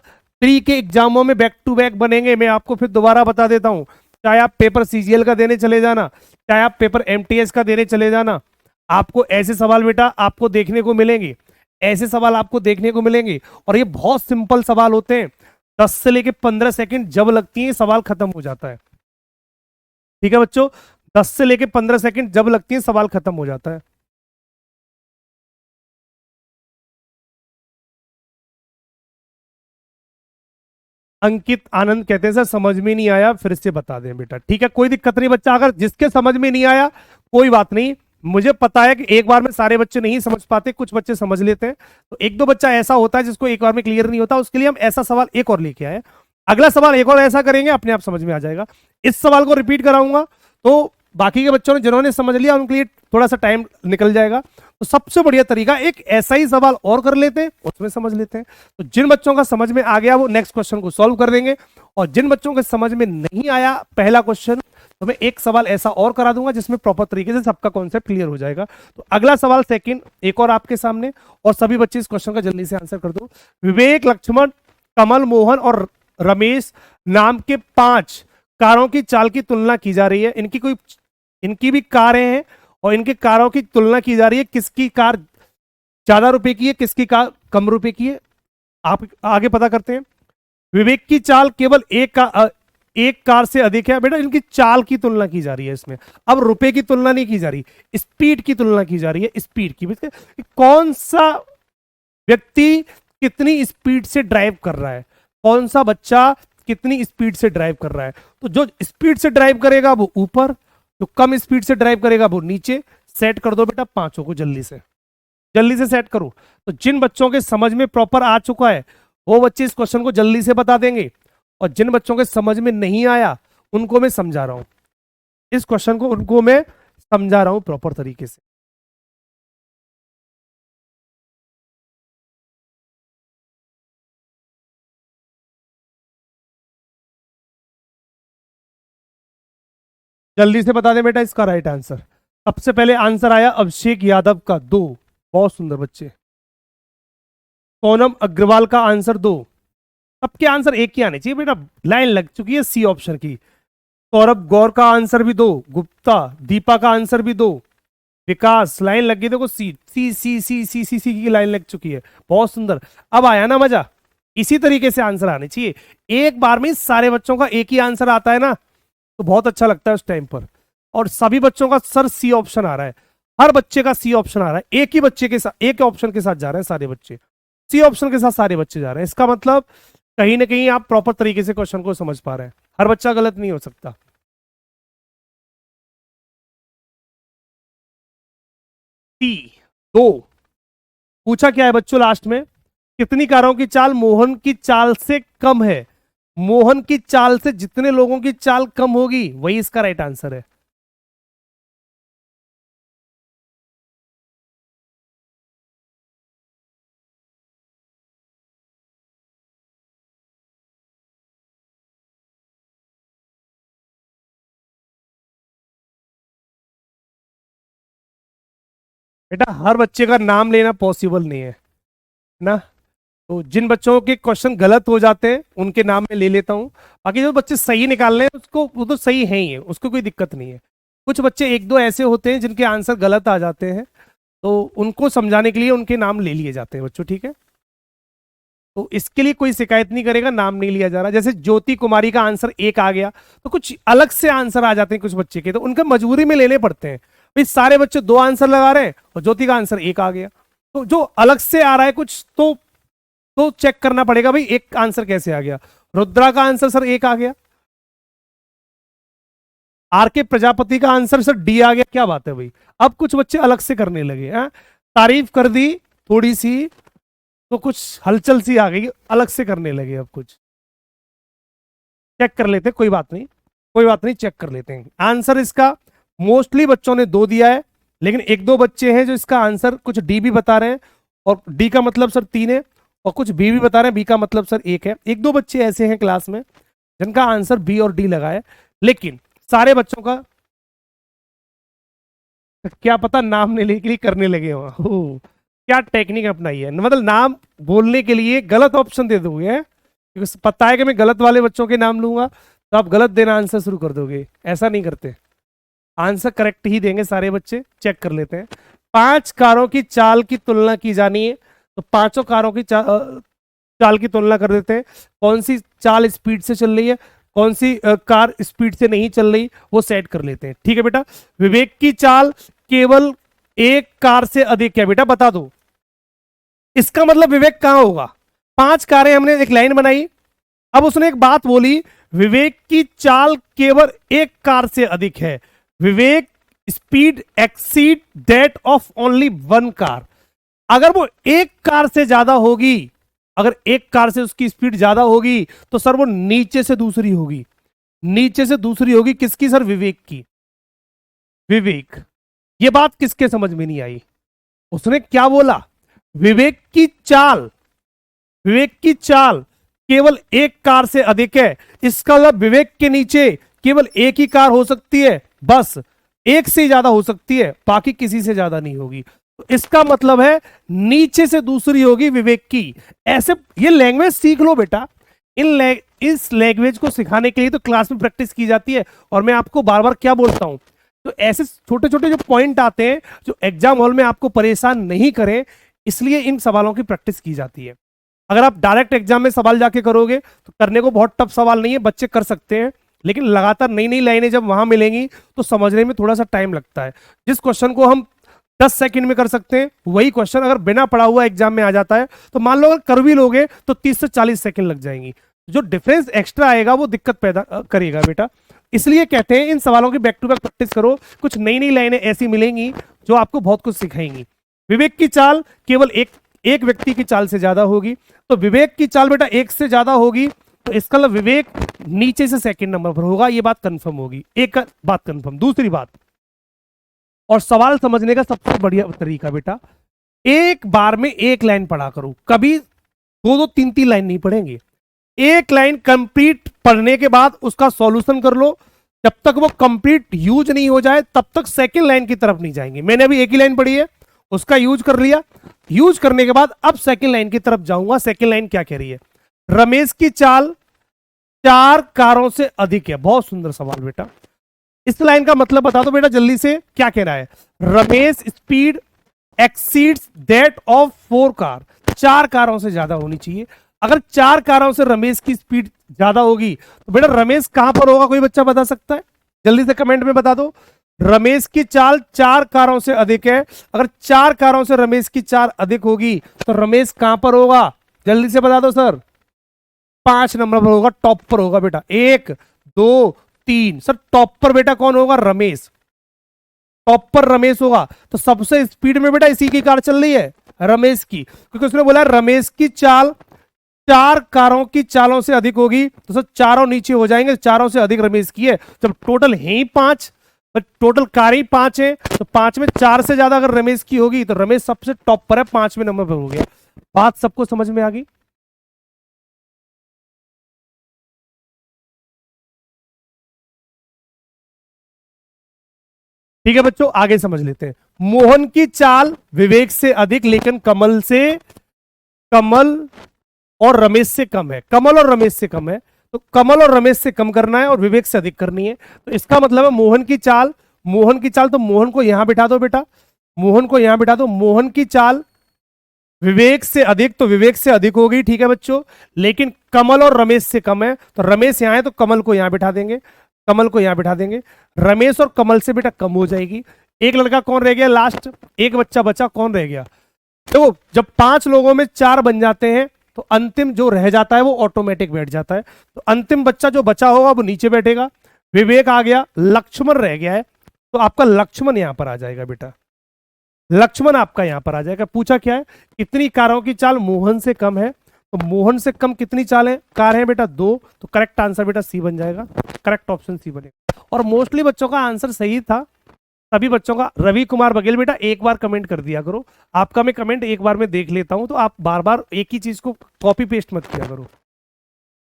प्री के एग्जामों में बैक टू बैक बनेंगे, मैं आपको फिर दोबारा बता देता हूं। चाहे आप पेपर सीजीएल का देने चले जाना, चाहे आप पेपर एमटीएस का देने चले जाना, आपको ऐसे सवाल बेटा आपको देखने को मिलेंगे, ऐसे सवाल आपको देखने को मिलेंगे। और ये बहुत सिंपल सवाल होते हैं, 10 से लेके 15 सेकंड जब लगती है सवाल खत्म हो जाता है। ठीक है बच्चों, 10 से लेके 15 सेकंड जब लगती है सवाल खत्म हो जाता है। अंकित आनंद कहते हैं सर समझ में नहीं आया, फिर से बता दें बेटा। ठीक है, कोई दिक्कत नहीं बच्चा, अगर जिसके समझ में नहीं आया कोई बात नहीं, मुझे पता है कि एक बार में सारे बच्चे नहीं समझ पाते, कुछ बच्चे समझ लेते हैं, तो 1-2 बच्चा ऐसा होता है जिसको एक बार में क्लियर नहीं होता, उसके लिए हम ऐसा सवाल एक और लेके आए। अगला सवाल एक और ऐसा करेंगे, अपने आप समझ में आ जाएगा। इस सवाल को रिपीट कराऊंगा, तो बाकी के बच्चों ने जिन्होंने समझ लिया उनके लिए थोड़ा सा टाइम निकल जाएगा। तो सबसे बढ़िया तरीका एक ऐसा ही सवाल और कर लेते हैं, उसमें समझ लेते हैं। तो जिन बच्चों का समझ में आ गया वो नेक्स्ट क्वेश्चन को सॉल्व कर देंगे, और जिन बच्चों के समझ में नहीं आया पहला क्वेश्चन, तो मैं एक सवाल ऐसा और करा दूंगा जिसमें प्रॉपर तरीके से सबका कॉन्सेप्ट क्लियर हो जाएगा। तो अगला सवाल सेकंड एक और आपके सामने, और सभी बच्चे इस क्वेश्चन का जल्दी से आंसर कर दो। विवेक, लक्ष्मण, कमल, मोहन और रमेश नाम के 5 कारों की चाल की तुलना की जा रही है। इनकी भी कारें हैं और इनके कारों की तुलना की जा रही है। किसकी कार ज्यादा रुपए की है, किसकी कार कम रुपए की है, आप आगे पता करते हैं। विवेक की चाल केवल एक कार से अधिक है। बेटा इनकी चाल की तुलना की जा रही है इसमें, अब रुपए की तुलना नहीं की जा रही, स्पीड की तुलना की जा रही है, स्पीड की। कौन सा व्यक्ति कितनी स्पीड से ड्राइव कर रहा है, कौन सा बच्चा कितनी स्पीड से ड्राइव कर रहा है। तो जो स्पीड से ड्राइव करेगा वो ऊपर, जो कम स्पीड से ड्राइव करेगा वो नीचे। सेट कर दो बेटा पांचों को जल्दी से सेट करो। तो जिन बच्चों के समझ में प्रॉपर आ चुका है वो बच्चे इस क्वेश्चन को जल्दी से बता देंगे, और जिन बच्चों के समझ में नहीं आया उनको मैं समझा रहा हूं, इस क्वेश्चन को उनको मैं समझा रहा हूं प्रॉपर तरीके से। जल्दी से बता दे बेटा इसका राइट आंसर। सबसे पहले आंसर आया अभिषेक यादव का 2, बहुत सुंदर बच्चे। सोनम अग्रवाल का आंसर 2। सबके आंसर एक ही आने चाहिए बेटा, लाइन लग चुकी है सी ऑप्शन की। सौरभ गौर का आंसर भी 2, गुप्ता दीपा का आंसर भी 2, विकास लाइन लग गई, देखो सी सी सी सी सी सी सी की लाइन लग चुकी है, बहुत सुंदर। अब आया ना मजा, इसी तरीके से आंसर आने चाहिए। एक बार में सारे बच्चों का एक ही आंसर आता है ना तो बहुत अच्छा लगता है उस टाइम पर। और सभी बच्चों का सर सी ऑप्शन आ रहा है, हर बच्चे का सी ऑप्शन आ रहा है, एक ही बच्चे के साथ एक ऑप्शन के साथ जा रहे हैं सारे बच्चे, सी ऑप्शन के साथ सारे बच्चे जा रहे हैं। इसका मतलब कहीं ना कहीं आप प्रॉपर तरीके से क्वेश्चन को समझ पा रहे हैं, हर बच्चा गलत नहीं हो सकता। टी 2 पूछा क्या है बच्चों लास्ट में, कितनी कारों की चाल मोहन की चाल से कम है। मोहन की चाल से जितने लोगों की चाल कम होगी वही इसका राइट आंसर है। बेटा हर बच्चे का नाम लेना पॉसिबल नहीं है ना, तो जिन बच्चों के क्वेश्चन गलत हो जाते हैं उनके नाम मैं ले लेता हूं। बाकी जो बच्चे सही निकाल रहे हैं उसको वो तो सही है ही है, उसको कोई दिक्कत नहीं है। कुछ बच्चे एक दो ऐसे होते हैं जिनके आंसर गलत आ जाते हैं, तो उनको समझाने के लिए उनके नाम ले लिए जाते हैं बच्चों, ठीक है। तो इसके लिए कोई शिकायत नहीं करेगा, नाम नहीं लिया जा रहा। जैसे ज्योति कुमारी का आंसर 1 आ गया, तो कुछ अलग से आंसर आ जाते हैं कुछ बच्चे के, तो उनका मजबूरी में लेने पड़ते हैं। भाई सारे बच्चे 2 आंसर लगा रहे हैं और ज्योति का आंसर 1 आ गया, तो जो अलग से आ रहा है कुछ तो चेक करना पड़ेगा भाई एक आंसर कैसे आ गया। रुद्रा का आंसर सर 1 आ गया, आर के प्रजापति का आंसर सर डी आ गया, क्या बात है भाई। अब कुछ बच्चे अलग से करने लगे हैं, तारीफ कर दी थोड़ी सी तो कुछ हलचल सी आ गई, अलग से करने लगे। अब कुछ चेक कर लेते हैं, कोई बात नहीं कोई बात नहीं, चेक कर लेते हैं। आंसर इसका मोस्टली बच्चों ने 2 दिया है, लेकिन एक दो बच्चे हैं जो इसका आंसर कुछ डी भी बता रहे हैं, और डी का मतलब सर 3 है, और कुछ बी भी बता रहे हैं, बी का मतलब सर 1 है। एक दो बच्चे ऐसे हैं क्लास में जिनका आंसर बी और डी लगा है, लेकिन सारे बच्चों का क्या पता नाम लेने के लिए करने लगे हो। क्या टेक्निक अपनाई है, मतलब नाम बोलने के लिए गलत ऑप्शन दे दोगे, क्योंकि पता है कि मैं गलत वाले बच्चों के नाम लूंगा तो आप गलत देना आंसर शुरू कर दोगे। ऐसा नहीं करते, आंसर करेक्ट ही देंगे सारे बच्चे। चेक कर लेते हैं। 5 कारों की चाल की तुलना की जानी है, तो पांचों कारों की चाल की तुलना कर देते हैं। कौन सी चाल स्पीड से चल रही है, कौन सी कार स्पीड से नहीं चल रही, वो सेट कर लेते हैं, ठीक है बेटा। विवेक की चाल केवल 1 कार से अधिक है, बेटा बता दो इसका मतलब विवेक कहां होगा। 5 कारें हमने एक लाइन बनाई, अब उसने एक बात बोली, विवेक की चाल केवल 1 कार से अधिक है। Vivek speed exceed that of only 1 car. अगर वो 1 कार से ज्यादा होगी, अगर 1 कार से उसकी स्पीड ज्यादा होगी तो सर वो नीचे से दूसरी होगी, नीचे से दूसरी होगी किसकी सर, विवेक की। विवेक। ये बात किसके समझ में नहीं आई? उसने क्या बोला? विवेक की चाल, विवेक की चाल केवल एक कार से अधिक है, इसका मतलब विवेक के नीचे केवल एक ही कार हो सकती है, बस एक से ज्यादा हो सकती है, बाकी किसी से ज्यादा नहीं होगी। तो इसका मतलब है नीचे से दूसरी होगी विवेक की। ऐसे ये लैंग्वेज सीख लो बेटा। इस लैंग्वेज को सिखाने के लिए तो क्लास में प्रैक्टिस की जाती है, और मैं आपको बार बार क्या बोलता हूं, तो ऐसे छोटे छोटे जो पॉइंट आते हैं जो एग्जाम हॉल में आपको परेशान नहीं करें, इसलिए इन सवालों की प्रैक्टिस की जाती है। अगर आप डायरेक्ट एग्जाम में सवाल जाके करोगे तो करने को बहुत टफ सवाल नहीं है, बच्चे कर सकते हैं, लेकिन लगातार नई नई लाइनें जब वहां मिलेंगी तो समझने में थोड़ा सा टाइम लगता है। जिस क्वेश्चन को हम 10 सेकंड में कर सकते हैं, वही क्वेश्चन अगर बिना पढ़ा हुआ एग्जाम में आ जाता है तो मान लो अगर कर भी लोगे तो 30 से 40 सेकंड लग जाएंगी। जो डिफरेंस एक्स्ट्रा आएगा वो दिक्कत पैदा करेगा बेटा। इसलिए कहते हैं इन सवालों की बैक टू बैक प्रैक्टिस करो, कुछ नई नई लाइनें ऐसी मिलेंगी जो आपको बहुत कुछ सिखाएंगी। विवेक की चाल केवल एक व्यक्ति की चाल से ज्यादा होगी, तो विवेक की चाल बेटा एक से ज्यादा होगी, तो इसका मतलब विवेक नीचे से सेकंड नंबर पर होगा। ये बात कंफर्म होगी, एक बात कंफर्म। दूसरी बात, और सवाल समझने का सबसे बढ़िया तरीका बेटा, एक बार में एक लाइन पढ़ा करो, कभी दो दो तीन तीन लाइन नहीं पढ़ेंगे। एक लाइन कंप्लीट पढ़ने के बाद उसका सॉल्यूशन कर लो, जब तक वो कंप्लीट यूज नहीं हो जाए तब तक सेकंड लाइन की तरफ नहीं जाएंगे। मैंने अभी एक ही लाइन पढ़ी है, उसका यूज कर लिया, यूज करने के बाद अब सेकंड लाइन की तरफ जाऊंगा। सेकंड लाइन क्या कह रही है? रमेश की चाल 4 कारों से अधिक है। बहुत सुंदर सवाल बेटा। इस लाइन का मतलब बता दो बेटा जल्दी से, क्या कह रहा है? Ramesh speed exceeds that of 4 car. 4 कारों से ज्यादा होनी चाहिए। अगर 4 कारों से रमेश की स्पीड ज्यादा होगी तो बेटा रमेश कहां पर होगा? कोई बच्चा बता सकता है? जल्दी से कमेंट में बता दो। रमेश की चाल 4 कारों से अधिक है। अगर 4 कारों से रमेश की चाल अधिक होगी तो रमेश कहां पर होगा? जल्दी से बता दो सर। 5 नंबर पर होगा, टॉप पर होगा बेटा। 1 2 3 सर, टॉप पर बेटा कौन होगा? रमेश। टॉप पर रमेश होगा, तो सबसे स्पीड में बेटा इसी की कार चल रही है, रमेश की, क्योंकि उसने बोला रमेश की चाल 4 कारों की चालों से अधिक होगी, तो सर चारों नीचे हो जाएंगे, चारों से अधिक रमेश की है। जब टोटल है ही 5, टोटल कार ही 5 है, तो 5 में 4 से ज्यादा अगर रमेश की होगी तो रमेश सबसे टॉप पर है, 5वें नंबर पर हो गया। बात सबको समझ में आ गई? ठीक है बच्चों, आगे समझ लेते हैं। मोहन की चाल विवेक से अधिक लेकिन कमल और रमेश से कम है। कमल और रमेश से कम है, तो कमल और रमेश से कम करना है और विवेक से अधिक करनी है। तो इसका मतलब है मोहन की चाल, तो मोहन को यहां बिठा दो बेटा, मोहन को यहां बिठा दो। मोहन की चाल विवेक से अधिक, तो विवेक से अधिक होगी, ठीक है बच्चों, लेकिन कमल और रमेश से कम है, तो रमेश यहां है तो कमल को यहां बिठा देंगे, कमल को यहां बिठा देंगे। रमेश और कमल से बेटा कम हो जाएगी। एक लड़का कौन रह गया? लास्ट एक बच्चा बचा, कौन रह गया? तो जब 5 लोगों में 4 बन जाते हैं तो अंतिम जो रह जाता है वो ऑटोमेटिक बैठ जाता है। तो अंतिम बच्चा जो बचा होगा वो नीचे बैठेगा। विवेक आ गया, लक्ष्मण रह गया है, तो आपका लक्ष्मण यहां पर आ जाएगा बेटा, लक्ष्मण आपका यहां पर आ जाएगा। पूछा क्या है? कितनी कारों की चाल मोहन से कम है, तो मोहन से कम कितनी चाल है? कार है बेटा 2, तो करेक्ट आंसर बेटा सी बन जाएगा, करेक्ट ऑप्शन सी बनेगा। और मोस्टली बच्चों का आंसर सही था, सभी बच्चों का। रवि कुमार बघेल बेटा एक बार कमेंट कर दिया करो, आपका मैं कमेंट एक बार में देख लेता हूं, तो आप बार बार एक ही चीज को कॉपी पेस्ट मत किया करो,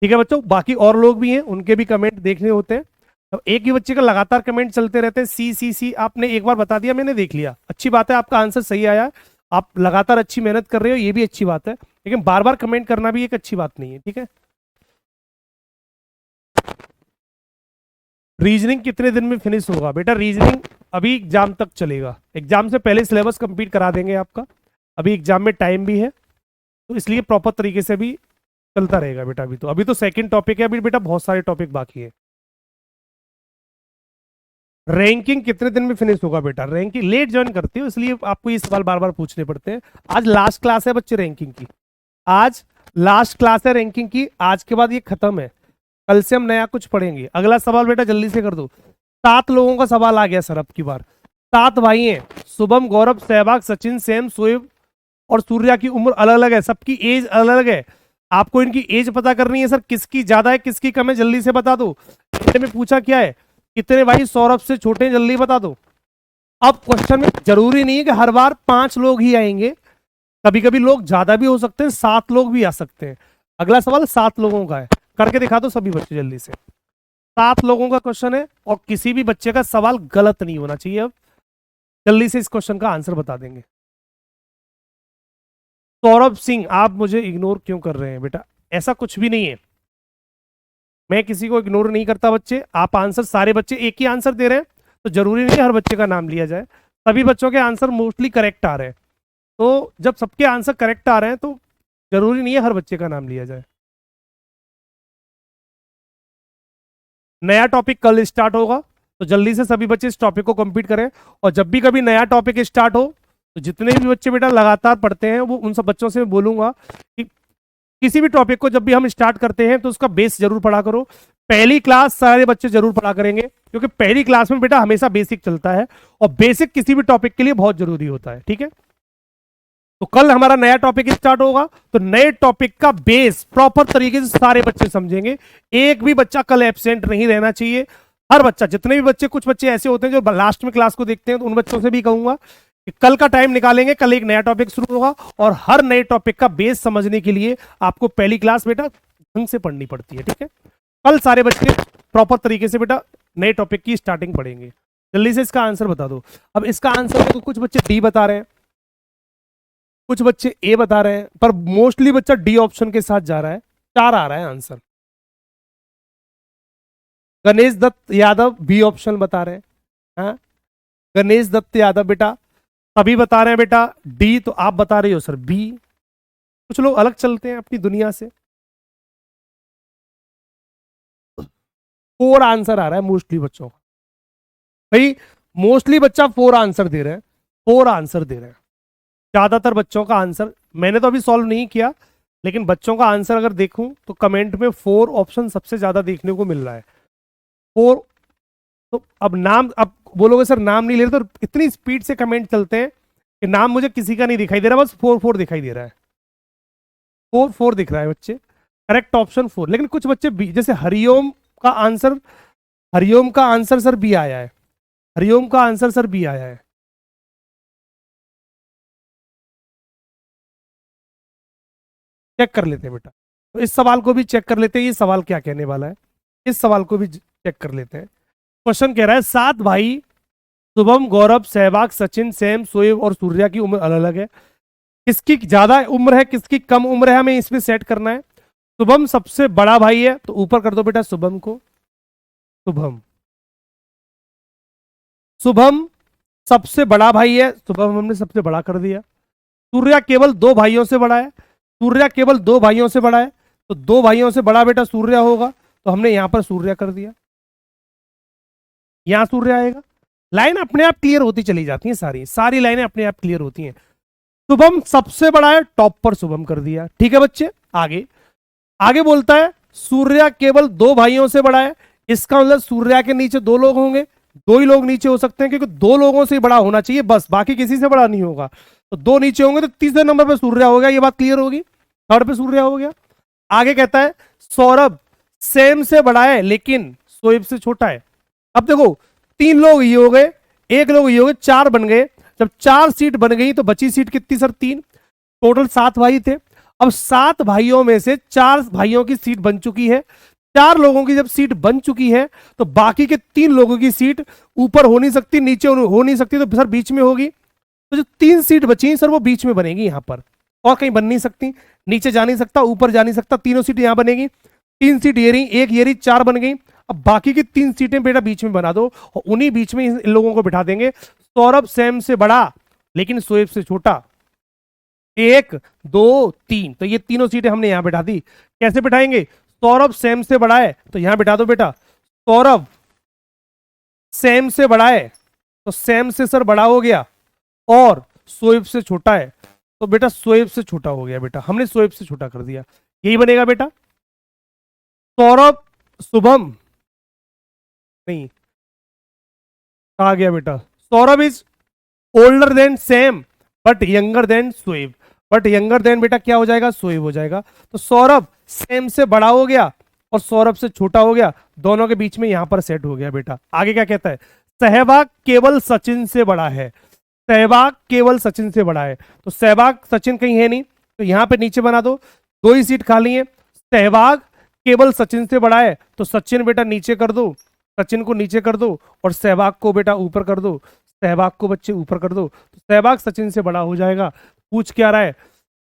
ठीक है बच्चों। बाकी और लोग भी हैं, उनके भी कमेंट देखने होते हैं। अब एक ही बच्चे का लगातार कमेंट चलते रहते हैं, सी सी सी, आपने एक बार बता दिया, मैंने देख लिया, अच्छी बात है, आपका आंसर सही आया, आप लगातार अच्छी मेहनत कर रहे हो, ये भी अच्छी बात है, लेकिन बार बार कमेंट करना भी एक अच्छी बात नहीं है, ठीक है। रीजनिंग कितने दिन में फिनिश होगा? बेटा रीजनिंग अभी एग्जाम तक चलेगा, एग्जाम से पहले सिलेबस कंप्लीट करा देंगे आपका, अभी एग्जाम में टाइम भी है, तो इसलिए प्रॉपर तरीके से भी चलता रहेगा बेटा। अभी तो सेकंड टॉपिक है, अभी बेटा बहुत सारे टॉपिक बाकी है। रैंकिंग कितने दिन में फिनिश होगा? बेटा रैंकिंग लेट ज्वाइन करते हो इसलिए आपको ये सवाल बार बार पूछने पड़ते हैं। आज लास्ट क्लास है बच्चे रैंकिंग की, आज लास्ट क्लास है रैंकिंग की, आज के बाद ये खत्म है, कल से हम नया कुछ पढ़ेंगे। अगला सवाल बेटा जल्दी से कर दो। 7 लोगों का सवाल आ गया सर अब की बार, 7 भाई हैं, शुभम, गौरव, सहवाग, सचिन, सैम, शोएब और सूर्या की उम्र अलग अलग है, सबकी एज अलग अलग है, आपको इनकी एज पता करनी है। सर किसकी ज्यादा है किसकी कम है जल्दी से बता दो। में पूछा क्या है? कितने भाई सौरभ से छोटे हैं, जल्दी बता दो। अब क्वेश्चन में जरूरी नहीं है कि हर बार 5 लोग ही आएंगे, कभी कभी लोग ज्यादा भी हो सकते हैं, 7 लोग भी आ सकते हैं। अगला सवाल 7 लोगों का है, करके दिखा दो सभी बच्चे जल्दी से। 7 लोगों का क्वेश्चन है और किसी भी बच्चे का सवाल गलत नहीं होना चाहिए। अब जल्दी से इस क्वेश्चन का आंसर बता देंगे। सौरभ सिंह, आप मुझे इग्नोर क्यों कर रहे हैं बेटा? ऐसा कुछ भी नहीं है, मैं किसी को इग्नोर नहीं करता बच्चे। आप आंसर, सारे बच्चे एक ही आंसर दे रहे हैं तो जरूरी नहीं है हर बच्चे का नाम लिया जाए। सभी बच्चों के आंसर मोस्टली करेक्ट आ रहे हैं, तो जब सबके आंसर करेक्ट आ रहे हैं तो जरूरी नहीं है हर बच्चे का नाम लिया जाए। नया टॉपिक कल स्टार्ट होगा, तो जल्दी से सभी बच्चे इस टॉपिक को कंप्लीट करें। और जब भी कभी नया टॉपिक स्टार्ट हो तो जितने भी बच्चे बेटा लगातार पढ़ते हैं वो उन सब बच्चों से मैं बोलूंगा कि किसी भी टॉपिक को जब भी हम स्टार्ट करते हैं तो उसका बेस जरूर पढ़ा करो। पहली क्लास सारे बच्चे जरूर पढ़ा करेंगे, क्योंकि पहली क्लास में बेटा हमेशा बेसिक चलता है और बेसिक किसी भी टॉपिक के लिए बहुत जरूरी होता है। ठीक है, तो कल हमारा नया टॉपिक स्टार्ट होगा, तो नए टॉपिक का बेस प्रॉपर तरीके से सारे बच्चे समझेंगे। एक भी बच्चा कल एब्सेंट नहीं रहना चाहिए। हर बच्चा, जितने भी बच्चे, कुछ बच्चे ऐसे होते हैं जो लास्ट में क्लास को देखते हैं, तो उन बच्चों से भी कहूंगा कि कल का टाइम निकालेंगे, कल एक नया टॉपिक शुरू होगा और हर नए टॉपिक का बेस समझने के लिए आपको पहली क्लास बेटा ढंग से पढ़नी पड़ती है। ठीक है, कल सारे बच्चे प्रॉपर तरीके से बेटा नए टॉपिक की स्टार्टिंग पढ़ेंगे। जल्दी से इसका आंसर बता दो। अब इसका आंसर तो कुछ बच्चे डी बता रहे हैं, कुछ बच्चे ए बता रहे हैं, पर मोस्टली बच्चा डी ऑप्शन के साथ जा रहा है। 4 आ रहा है answer. Ganesh Datt Yadav B option बता रहे हैं। हाँ, गणेश दत्त यादव बेटा सभी बता रहे हैं बेटा डी, तो आप बता रहे हो सर बी। कुछ लोग अलग चलते हैं अपनी दुनिया से। 4 आंसर आ रहा है मोस्टली बच्चों का। भाई मोस्टली बच्चा 4 आंसर दे रहे हैं, 4 आंसर दे रहे हैं। ज्यादातर बच्चों का आंसर मैंने तो अभी सॉल्व नहीं किया, लेकिन बच्चों का आंसर अगर देखूं तो कमेंट में 4 ऑप्शन सबसे ज्यादा देखने को मिल रहा है। 4। तो अब नाम, अब बोलोगे सर नाम नहीं ले रहे, तो इतनी स्पीड से कमेंट चलते हैं कि नाम मुझे किसी का नहीं दिखाई दे रहा, बस 4 दिखाई दे रहा है। 4 दिख रहा है बच्चे। Correct option 4। लेकिन कुछ बच्चे बी, जैसे हरिओम का आंसर, हरिओम का आंसर सर बी आया है। हरिओम का आंसर सर बी आया है। चेक कर लेते हैं बेटा, तो इस सवाल को भी चेक कर लेते हैं, ये सवाल क्या कहने वाला है, इस सवाल को भी चेक कर लेते हैं। क्वेश्चन कह रहा है 7 भाई शुभम, गौरव, सहवाग, सचिन, सैम, शोएब और सूर्या की उम्र अलग अलग है। किसकी ज्यादा उम्र है, किसकी कम उम्र है, हमें इसमें सेट करना है। शुभम सबसे बड़ा भाई है, तो ऊपर कर दो बेटा शुभम को। शुभम, शुभम सबसे बड़ा भाई है, शुभम हमने सबसे बड़ा कर दिया। सूर्या केवल 2 भाइयों से बड़ा है, सूर्या केवल 2 भाइयों से बड़ा है, तो 2 भाइयों से बड़ा बेटा सूर्या होगा, तो हमने यहां पर सूर्या कर दिया। यहां सूर्य आएगा। लाइन अपने आप क्लियर होती चली जाती है, सारी सारी लाइनें अपने आप क्लियर होती हैं। शुभम सबसे बड़ा है, टॉप पर शुभम कर दिया। ठीक है बच्चे, आगे आगे बोलता है सूर्या केवल 2 भाइयों से बड़ा है, इसका मतलब सूर्या के नीचे 2 लोग होंगे। 2 ही लोग नीचे हो सकते हैं, क्योंकि 2 लोगों से बड़ा होना चाहिए बस, बाकी किसी से बड़ा नहीं होगा। तो 2 नीचे होंगे, तो तीसरे नंबर पे सूर्या हो गया, ये बात क्लियर होगी। थर्ड पे सूर्या हो गया। आगे कहता है सौरभ सेम से बड़ा है लेकिन शोएब से छोटा है। अब देखो 3 लोग ये हो गए, 1 लोग ये हो गए, 4 बन गए। जब 4 सीट बन गई तो बची सीट कितनी सर? 3। टोटल 7 भाई थे। अब 7 भाइयों में से 4 भाइयों की सीट बन चुकी है। 4 लोगों की जब सीट बन चुकी है तो बाकी के 3 लोगों की सीट ऊपर हो नहीं सकती, नीचे हो नहीं सकती, तो सर बीच में होगी। तो जो 3 सीट बची सर वो बीच में बनेगी यहां पर, और कहीं बन नहीं सकती। नीचे जा नहीं सकता, ऊपर जा नहीं सकता, तीनों सीट यहां बनेगी। 3 सीट ये रही, 1 ये रही, 4 बन गई। अब बाकी की 3 सीटें बेटा बीच में बना दो और उन्हीं बीच में इन लोगों को बिठा देंगे। सौरभ सैम से बड़ा लेकिन शोएब से छोटा। 1 2 3, तो ये तीनों सीटें हमने यहां बिठा दी। कैसे बिठाएंगे? सौरभ सैम से बड़ा है तो यहां बिठा दो बेटा, सौरभ सैम से बड़ा है तो सैम से सर बड़ा हो गया, और शोएब से छोटा है तो बेटा शोएब से छोटा हो गया। बेटा हमने शोएब से छोटा कर दिया, यही बनेगा बेटा। सौरभ शुभम नहीं आ गया बेटा, Saurabh is older than Sam but younger than Shoaib. But younger than बेटा क्या हो जाएगा? शोएब हो जाएगा। तो सौरभ सैम से बड़ा हो गया और सौरभ से छोटा हो गया, दोनों के बीच में यहां पर सेट हो गया बेटा। आगे क्या कहता है? सहवाग केवल सचिन से बड़ा है, सहवाग केवल सचिन से बड़ा है, तो सहवाग सचिन कहीं है नहीं, तो यहां पे नीचे बना दो, 2 ही सीट खाली है। सहवाग केवल सचिन से बड़ा है, तो सचिन बेटा नीचे कर दो, सचिन को नीचे कर दो, और सहवाग को बेटा ऊपर कर दो, सहवाग को बच्चे ऊपर कर दो, तो सहवाग सचिन से बड़ा हो जाएगा। पूछ क्या रहा है,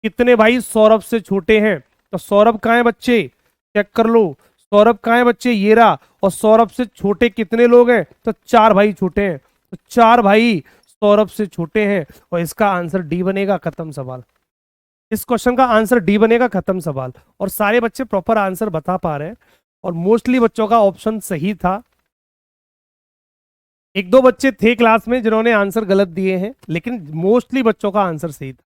कितने भाई सौरभ से छोटे हैं, तो सौरभ कहाँ है बच्चे, चेक कर लो, सौरभ कहाँ है बच्चे, ये रहा, और सौरभ से छोटे कितने लोग हैं, तो 4 भाई छोटे हैं, तो 4 भाई सौरभ से छोटे हैं, और इसका आंसर डी बनेगा, खत्म सवाल। इस क्वेश्चन का आंसर डी बनेगा, खत्म सवाल। और सारे बच्चे प्रॉपर आंसर बता पा रहे हैं, और मोस्टली बच्चों का ऑप्शन सही था। 1-2 बच्चे थे क्लास में जिन्होंने आंसर गलत दिए हैं, लेकिन मोस्टली बच्चों का आंसर सही था।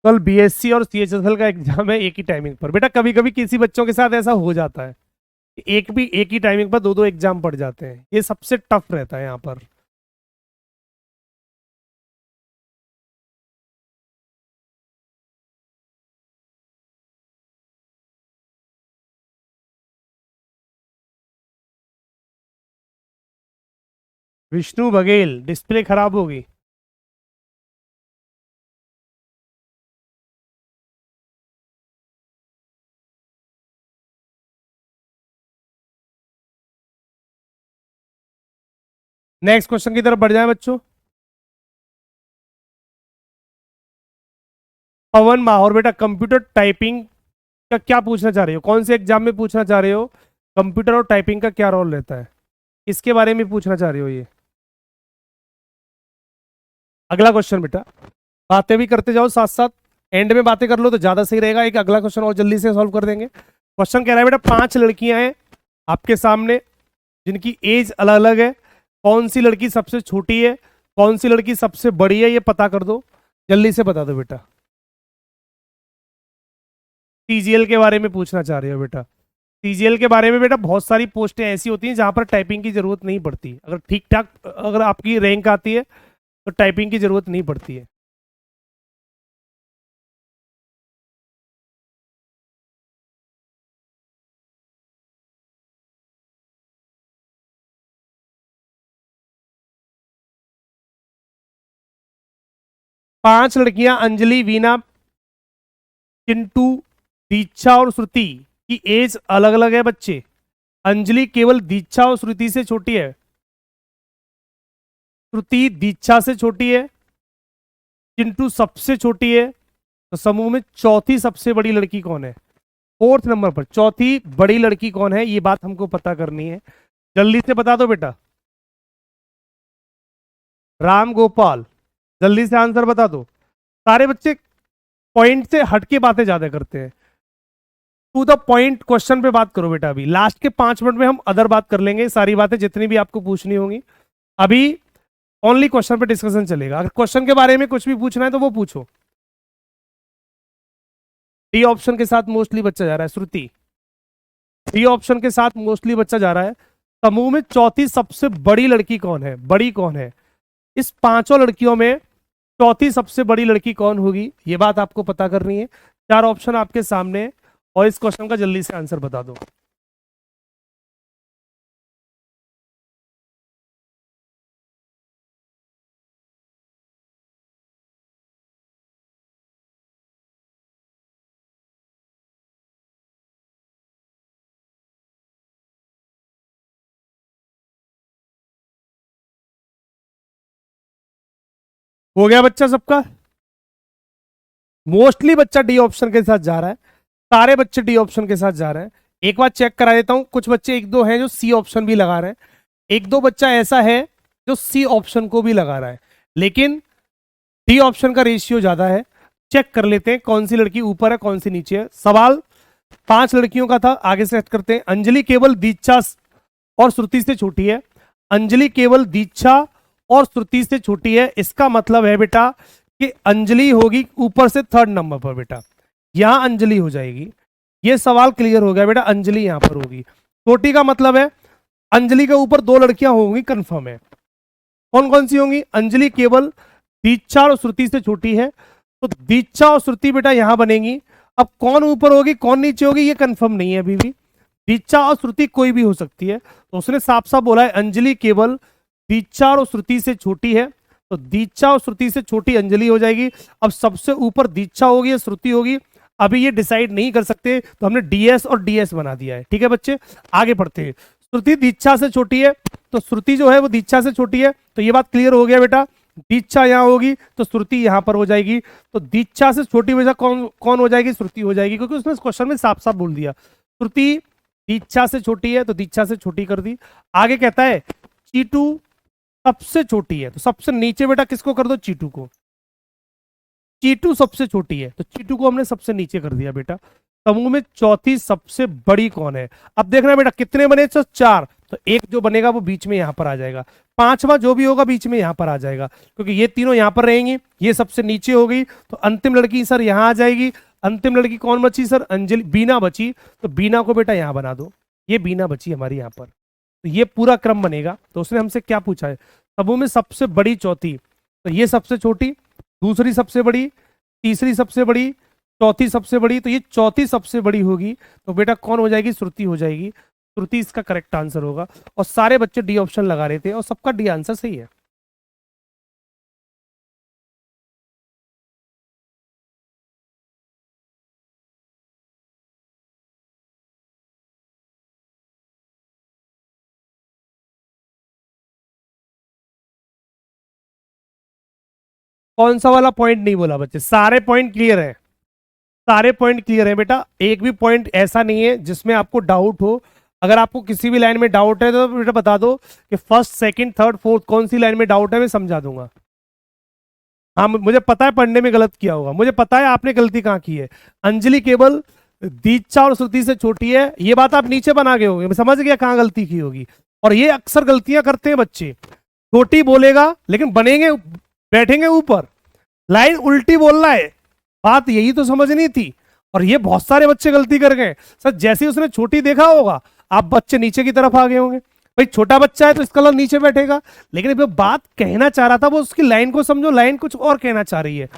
कल बीएससी और सीएचएसएल का एग्जाम है एक ही टाइमिंग पर। बेटा कभी कभी किसी बच्चों के साथ ऐसा हो जाता है, एक ही टाइमिंग पर 2-2 एग्जाम पड़ जाते हैं, ये सबसे टफ रहता है यहाँ पर। विष्णु बघेल, डिस्प्ले खराब होगी। नेक्स्ट क्वेश्चन की तरफ बढ़ जाए बच्चों। पवन माहौर, बेटा कंप्यूटर टाइपिंग का क्या पूछना चाह रहे हो, कौन से एग्जाम में पूछना चाह रहे हो, कंप्यूटर और टाइपिंग का क्या रोल रहता है, इसके बारे में पूछना चाह रहे हो ये। अगला क्वेश्चन बेटा, बातें भी करते जाओ साथ साथ, एंड में बातें कर लो तो ज्यादा सही रहेगा, एक अगला क्वेश्चन और जल्दी से सॉल्व कर देंगे। क्वेश्चन कह रहा है बेटा 5 लड़कियां हैं आपके सामने जिनकी एज अलग अलग है, कौन सी लड़की सबसे छोटी है, कौन सी लड़की सबसे बड़ी है, ये पता कर दो, जल्दी से बता दो बेटा। सीजीएल के बारे में पूछना चाह रहे हो बेटा। सीजीएल के बारे में बेटा बहुत सारी पोस्टें ऐसी होती हैं जहां पर टाइपिंग की जरूरत नहीं पड़ती, अगर ठीक ठाक अगर आपकी रैंक आती है तो टाइपिंग की जरूरत नहीं पड़ती है। 5 लड़कियां अंजलि, वीना, चिंटू, दीक्षा और श्रुति की एज अलग अलग है बच्चे। अंजलि केवल दीक्षा और श्रुति से छोटी है, श्रुति दीक्षा से छोटी है, चिंटू सबसे छोटी है, तो समूह में चौथी सबसे बड़ी लड़की कौन है, 4th नंबर पर चौथी बड़ी लड़की कौन है, ये बात हमको पता करनी है, जल्दी से बता दो बेटा। राम गोपाल, जल्दी से आंसर बता दो। सारे बच्चे पॉइंट से हटके बातें ज्यादा करते हैं, टू द पॉइंट क्वेश्चन पे बात करो बेटा। अभी लास्ट के 5 मिनट में हम अदर बात कर लेंगे, सारी बातें जितनी भी आपको पूछनी होंगी, अभी ओनली क्वेश्चन पे डिस्कशन चलेगा। अगर क्वेश्चन के बारे में कुछ भी पूछना है तो वो पूछो। डी ऑप्शन के साथ मोस्टली बच्चा जा रहा है, श्रुति, डी ऑप्शन के साथ मोस्टली बच्चा जा रहा है। समूह में चौथी सबसे बड़ी लड़की कौन है, बड़ी कौन है, इस 5 लड़कियों में चौथी सबसे बड़ी लड़की कौन होगी, ये बात आपको पता करनी है। 4 ऑप्शन आपके सामने, और इस क्वेश्चन का जल्दी से आंसर बता दो। हो गया बच्चा सबका, मोस्टली बच्चा डी ऑप्शन के साथ जा रहा है, सारे बच्चे डी ऑप्शन के साथ जा रहे हैं। एक बार चेक करा देता हूं, कुछ बच्चे 1-2 हैं जो सी ऑप्शन भी लगा रहे हैं, 1-2 बच्चा ऐसा है जो सी ऑप्शन को भी लगा रहा है, लेकिन डी ऑप्शन का रेशियो ज्यादा है। चेक कर लेते हैं कौन सी लड़की ऊपर है कौन सी नीचे है। सवाल 5 लड़कियों का था, आगे से करते हैं। अंजलि केवल दीक्षा और श्रुति से छोटी है, अंजलि केवल दीक्षा और श्रुति से छोटी है, इसका मतलब है बेटा कि अंजलि होगी ऊपर से 3rd नंबर पर बेटा, यहां अंजलि हो जाएगी। ये सवाल क्लियर हो गया बेटा, अंजलि यहां पर होगी। छोटी का मतलब है अंजलि के ऊपर दो लड़कियां होंगी, कंफर्म है। कौन कौन सी होंगी? अंजलि केवल दीक्षा और श्रुति से छोटी है, तो दीक्षा और श्रुति बेटा यहां बनेंगी। अब कौन ऊपर होगी कौन नीचे होगी ये कंफर्म नहीं है अभी भी। दीक्षा और श्रुति कोई भी हो सकती है, तो उसने साफ साफ बोला है अंजलि केवल दीक्षा और श्रुति से छोटी है, तो दीक्षा और श्रुति से छोटी अंजलि हो जाएगी। अब सबसे ऊपर दीक्षा होगी या श्रुति होगी, अभी ये डिसाइड नहीं कर सकते, तो हमने डीएस और डीएस बना दिया है। ठीक है बच्चे, आगे बढ़ते हैं। श्रुति दीक्षा से छोटी है, तो श्रुति जो है वो दीक्षा से छोटी है, तो ये बात क्लियर हो गया बेटा। दीक्षा यहां होगी तो श्रुति यहां पर हो जाएगी, तो दीक्षा से छोटी वजह कौन कौन हो जाएगी? श्रुति हो जाएगी, क्योंकि उसने क्वेश्चन में साफ साफ बोल दिया श्रुति दीक्षा से छोटी है, तो दीक्षा से छोटी कर दी। आगे कहता है चीटू सबसे छोटी है, तो सबसे नीचे बेटा किसको कर दो? चीटू को। चीटू सबसे छोटी है, तो चीटू को हमने सबसे नीचे कर दिया बेटा। समूह में चौथी सबसे बड़ी कौन है? अब देखना बेटा कितने बने? तो चार, तो एक जो बनेगा वो बीच में यहां पर आ जाएगा, पांचवा जो भी होगा बीच में यहां पर आ जाएगा, क्योंकि ये तीनों यहां पर रहेंगी, ये सबसे नीचे हो गई, तो अंतिम लड़की सर यहां आ जाएगी। अंतिम लड़की कौन बची सर? अंजलि, बीना बची, तो बीना को बेटा यहां बना दो, ये बीना बची हमारी यहां पर, तो ये पूरा क्रम बनेगा। तो उसने हमसे क्या पूछा है? समूह में सबसे बड़ी चौथी, तो ये सबसे छोटी, दूसरी सबसे बड़ी, तीसरी सबसे बड़ी, चौथी सबसे बड़ी, तो ये चौथी सबसे बड़ी होगी, तो बेटा कौन हो जाएगी? श्रुति हो जाएगी। श्रुति इसका करेक्ट आंसर होगा। और सारे बच्चे डी ऑप्शन लगा रहे थे और सबका डी आंसर सही है। कौन सा वाला पॉइंट नहीं बोला बच्चे? सारे पॉइंट क्लियर है, सारे पॉइंट क्लियर है बेटा, एक भी पॉइंट ऐसा नहीं है जिसमें आपको डाउट हो। अगर आपको किसी भी लाइन में डाउट है तो बेटा बता दो कि फर्स्ट सेकंड थर्ड फोर्थ कौन सी लाइन में डाउट है, मैं समझा दूंगा। हाँ मुझे पता है पढ़ने में गलत किया होगा, मुझे पता है आपने गलती कहाँ की है। अंजलि केवल दीक्षा और श्रुति से छोटी है, ये बात आप नीचे बना गए होंगे, मैं समझ गया कहाँ गलती की होगी। और ये अक्सर गलतियां करते हैं बच्चे, छोटी बोलेगा लेकिन बनेंगे बैठेंगे ऊपर, लाइन उल्टी बोलना है, बात यही तो समझनी थी। और ये बहुत सारे बच्चे गलती कर गए सर, जैसे ही उसने छोटी देखा होगा आप बच्चे नीचे की तरफ आ गए होंगे। भाई छोटा बच्चा है तो इसका नीचे बैठेगा, लेकिन जो बात कहना चाह रहा था वो उसकी लाइन को समझो, लाइन कुछ और कहना चाह रही है।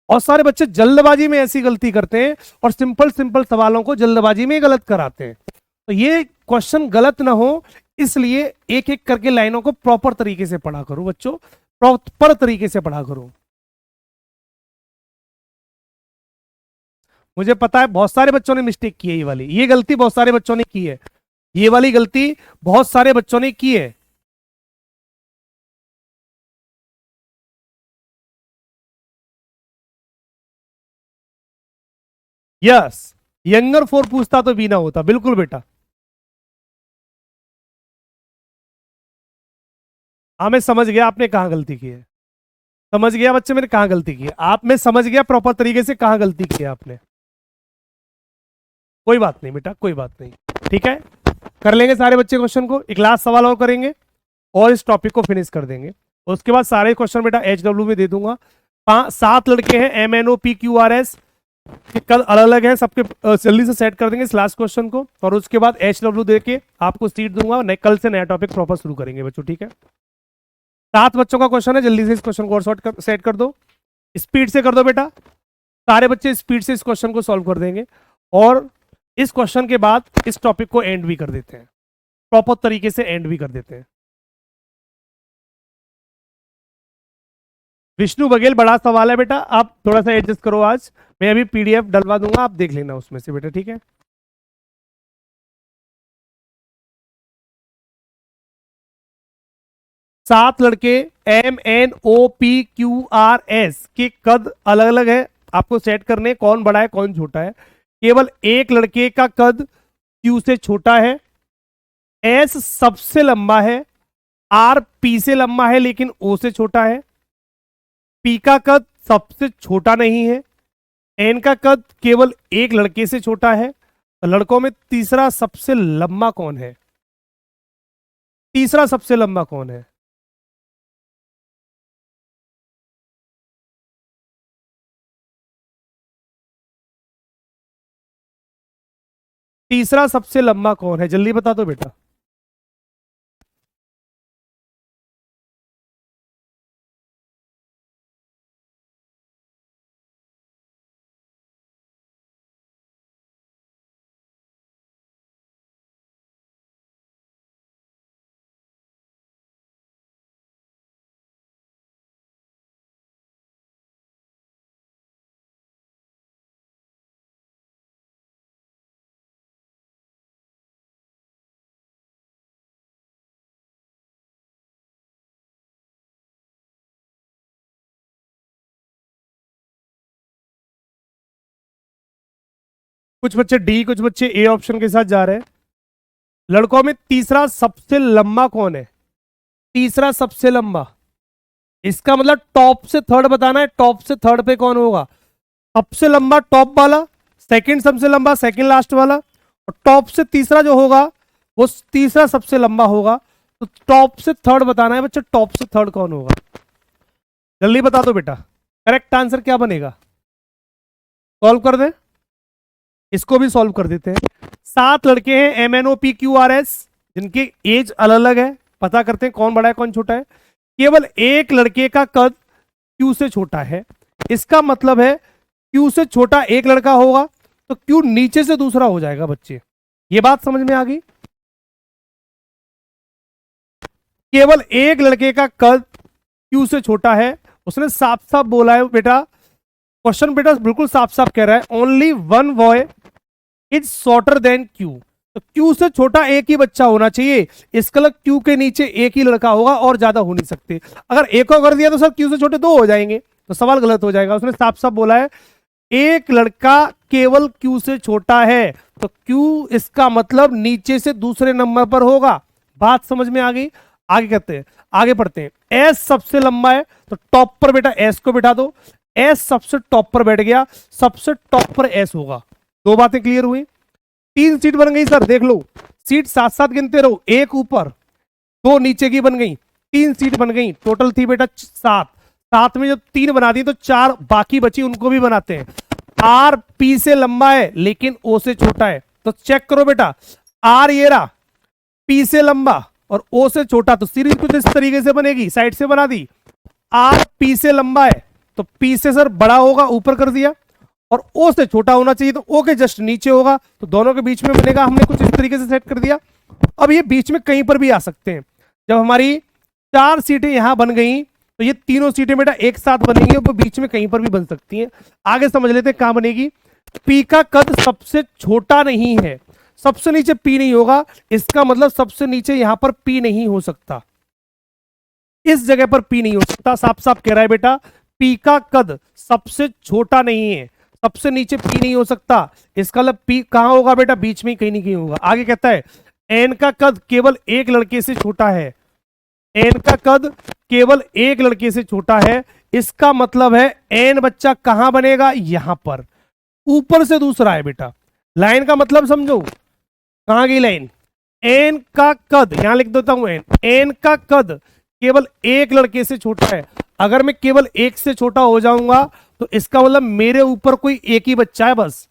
और सारे बच्चे जल्दबाजी में ऐसी गलती करते हैं और सिंपल सिंपल सवालों को जल्दबाजी में गलत कराते हैं। तो ये क्वेश्चन गलत ना हो, इसलिए एक एक करके लाइनों को प्रॉपर तरीके से पढ़ा करो बच्चों, प्रॉपर तरीके से पढ़ा करो। मुझे पता है बहुत सारे बच्चों ने मिस्टेक की है, ये वाली ये गलती बहुत सारे बच्चों ने की है, ये वाली गलती बहुत सारे बच्चों ने की है। यस, यंगर फोर पूछता तो बीना होता, बिल्कुल बेटा। हाँ मैं समझ गया आपने कहाँ गलती की है, समझ गया बच्चे मैंने कहाँ गलती की है, आप मैं समझ गया प्रॉपर तरीके से कहाँ गलती की है आपने। कोई बात नहीं बेटा, कोई बात नहीं, ठीक है। कर लेंगे सारे बच्चे क्वेश्चन को, एक लास्ट सवाल और करेंगे और इस टॉपिक को फिनिश कर देंगे। उसके बाद सारे क्वेश्चन बेटा HW में दे दूंगा। सात लड़के हैं MNOPQRS के कल अलग अलग है सबके, जल्दी से सेट कर देंगे इस लास्ट क्वेश्चन को, और उसके बाद HW दे के आपको सीट दूंगा, कल से नया टॉपिक प्रॉपर शुरू करेंगे बच्चों, ठीक है। सात बच्चों का क्वेश्चन है, जल्दी से इस क्वेश्चन को और सेट कर दो, स्पीड से कर दो बेटा, सारे बच्चे स्पीड से इस क्वेश्चन को सॉल्व कर देंगे। और इस क्वेश्चन के बाद इस टॉपिक को एंड भी कर देते हैं, प्रॉपर तरीके से एंड भी कर देते हैं। विष्णु बघेल बड़ा सवाल है बेटा, आप थोड़ा सा एडजस्ट करो आज, मैं अभी PDF डलवा दूंगा, आप देख लेना उसमें से बेटा, ठीक है। सात लड़के MNOPQRS के कद अलग अलग है, आपको सेट करने कौन बड़ा है कौन छोटा है। केवल एक लड़के का कद Q से छोटा है, S सबसे लंबा है, R P से लंबा है लेकिन O से छोटा है, P का कद सबसे छोटा नहीं है, N का कद केवल एक लड़के से छोटा है। तो लड़कों में तीसरा सबसे लंबा कौन है? तीसरा सबसे लंबा कौन है? तीसरा सबसे लंबा कौन है, जल्दी बता दो बेटा। कुछ बच्चे डी, कुछ बच्चे ए ऑप्शन के साथ जा रहे हैं। लड़कों में तीसरा सबसे लंबा कौन है, तीसरा सबसे लंबा, इसका मतलब टॉप से थर्ड बताना है, टॉप से थर्ड पे कौन होगा, सबसे लंबा टॉप वाला, सेकंड सबसे लंबा सेकंड लास्ट वाला, और टॉप से तीसरा जो होगा वो तीसरा सबसे लंबा होगा। तो टॉप से थर्ड बताना है बच्चे, टॉप से थर्ड कौन होगा, जल्दी बता दो बेटा। करेक्ट आंसर क्या बनेगा, सॉल्व कर दें, इसको भी सॉल्व कर देते हैं। 7 लड़के हैं MNOPQRS, जिनकी एज अलग अलग है, पता करते हैं कौन बड़ा है कौन छोटा है। केवल एक लड़के का कद Q से छोटा है, इसका मतलब है Q से छोटा एक लड़का होगा तो Q नीचे से दूसरा हो जाएगा बच्चे, ये बात समझ में आ गई। केवल एक लड़के का कद Q से छोटा है, उसने साफ साफ बोला है बेटा, क्वेश्चन बेटा बिल्कुल साफ साफ कह रहा है, only one boy is shorter than Q। तो Q से छोटा एक ही बच्चा होना चाहिए, इसका मतलब Q के नीचे एक ही लड़का होगा और ज्यादा हो नहीं सकते। अगर एक को कर दिया तो सर Q से छोटे 2 हो जाएंगे, तो सवाल गलत हो जाएगा। उसने साफ साफ बोला है एक लड़का केवल Q से छोटा है, तो Q इसका मतलब नीचे से दूसरे नंबर पर होगा। बात समझ में आ गई। आगे कहते हैं, आगे पढ़ते हैं। S सबसे लंबा है तो टॉप पर बेटा S को बिठा दो, S सबसे टॉप पर बैठ गया, सबसे टॉप पर S होगा। 2 बातें क्लियर हुई। 3 सीट बन गई सर, देख लो सीट साथ साथ गिनते रहो, 1 ऊपर 2 नीचे की बन गई, 3 सीट बन गई, टोटल थी बेटा 7। 7 में जब 3 बना दी तो 4 बाकी बची, उनको भी बनाते हैं। R P से लंबा है लेकिन O से छोटा है, तो चेक करो बेटा, R ये रहा, P से लंबा और O से छोटा, तो सीरीज कुछ इस तरीके से बनेगी, साइड से बना दी। R P से लंबा है तो P से सर बड़ा होगा, ऊपर कर दिया, और O से छोटा होना चाहिए तो O के जस्ट नीचे होगा, तो दोनों के बीच में बनेगा। हमने कुछ इस तरीके से सेट कर दिया। अब ये बीच में कहीं पर भी आ सकते हैं। जब हमारी 4 सीटें यहां बन गई तो ये तीनों सीटें बेटा एक साथ बनेंगी, वो बीच में कहीं पर भी बन सकती हैं। आगे समझ लेते हैं कहां बनेगी। P का कद सबसे छोटा नहीं है, सबसे नीचे P नहीं होगा, इसका मतलब सबसे नीचे यहां पर P नहीं हो सकता, इस जगह पर P नहीं हो सकता। साफ साफ कह रहा है बेटा, P का कद सबसे छोटा नहीं है, सबसे नीचे P नहीं हो सकता, इसका मतलब P कहां होगा बेटा, बीच में कहीं नहीं कहीं होगा। आगे कहता है N का कद केवल एक लड़के से छोटा है, N का कद केवल एक लड़के से छोटा है, इसका मतलब है N बच्चा कहां बनेगा, यहां पर ऊपर से दूसरा है बेटा। लाइन का मतलब समझो, कहां गई लाइन, N का कद यहां लिख देता हूं, N का कद केवल एक लड़के से छोटा है। अगर मैं केवल एक से छोटा हो जाऊंगा तो इसका मतलब मेरे ऊपर कोई एक ही बच्चा है, बस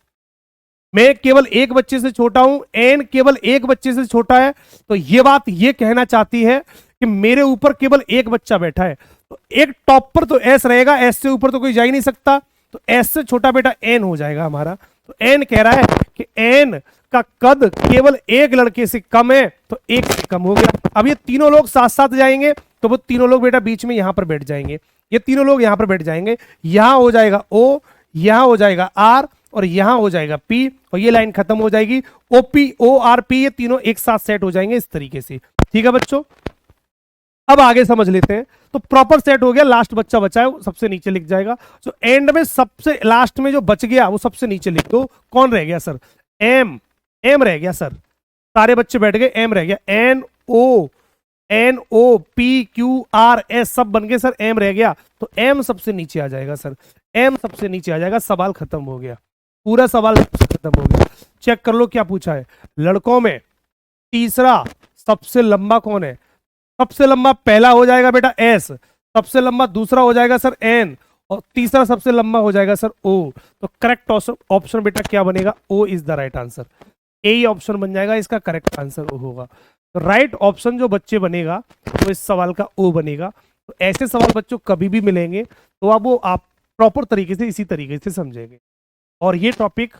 मैं केवल एक बच्चे से छोटा हूं, N केवल एक बच्चे से छोटा है, तो ये बात ये कहना चाहती है कि मेरे ऊपर केवल एक बच्चा बैठा है। तो एक टॉप पर तो S रहेगा, S से ऊपर तो कोई जा ही नहीं सकता, तो S से छोटा बेटा N हो जाएगा हमारा। तो N कह रहा है कि N का कद केवल एक लड़के से कम है, तो एक से कम हो गया। अब ये तीनों लोग साथ साथ जाएंगे तो वो तीनों लोग बेटा बीच में यहां पर बैठ जाएंगे, ये तीनों लोग यहां पर बैठ जाएंगे, यहां हो जाएगा O, यहां हो जाएगा R और यहां हो जाएगा P, और ये लाइन खत्म हो जाएगी। OP ORP ये तीनों एक साथ सेट हो जाएंगे इस तरीके से। ठीक है बच्चों, अब आगे समझ लेते हैं। तो प्रॉपर सेट हो गया, लास्ट बच्चा बचा है वो सबसे नीचे लिख जाएगा। तो एंड में सबसे लास्ट में जो बच गया वो सबसे नीचे लिख दो। कौन रह गया सर, M रह गया सर, सारे बच्चे बैठ गए, M रह गया, NOPQRS सब बन गए सर, M रह गया, तो M सबसे नीचे आ जाएगा सर, M सबसे नीचे आ जाएगा। सवाल खत्म हो गया, पूरा सवाल खत्म हो गया। चेक कर लो क्या पूछा है। लड़कों में तीसरा सबसे लंबा कौन है, सबसे लंबा पहला हो जाएगा बेटा S, सबसे लंबा दूसरा हो जाएगा सर N, और तीसरा सबसे लंबा हो जाएगा सर O। तो करेक्ट ऑप्शन बेटा क्या बनेगा, O is the right answer. A he option बन जाएगा, इसका करेक्ट आंसर ओ होगा। तो राइट ऑप्शन जो बच्चे बनेगा वो इस सवाल का ओ बनेगा। तो ऐसे सवाल बच्चों कभी भी मिलेंगे तो अब वो आप प्रॉपर तरीके से इसी तरीके से समझेंगे, और ये टॉपिक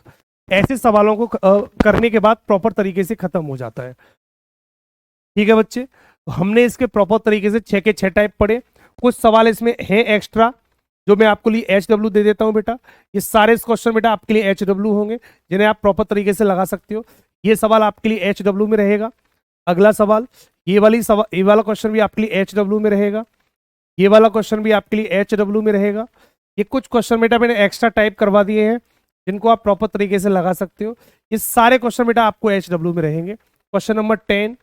ऐसे सवालों को करने के बाद प्रॉपर तरीके से खत्म हो जाता है। ठीक है बच्चे, तो हमने इसके प्रॉपर तरीके से 6 के 6 टाइप पढ़े। कुछ सवाल इसमें हैं एक्स्ट्रा जो मैं आपको लिए HW दे देता हूं बेटा। ये सारे क्वेश्चन बेटा आपके लिए HW होंगे जिन्हें आप प्रॉपर तरीके से लगा सकते हो। ये सवाल आपके लिए HW में रहेगा। अगला सवाल ये वाला क्वेश्चन भी आपके लिए HW में रहेगा। ये वाला क्वेश्चन भी आपके लिए HW में रहेगा। ये कुछ क्वेश्चन बेटा मैंने एक्स्ट्रा टाइप करवा दिए हैं जिनको आप प्रॉपर तरीके से लगा सकते हो। ये सारे क्वेश्चन बेटा आपको HW में रहेंगे, क्वेश्चन नंबर 10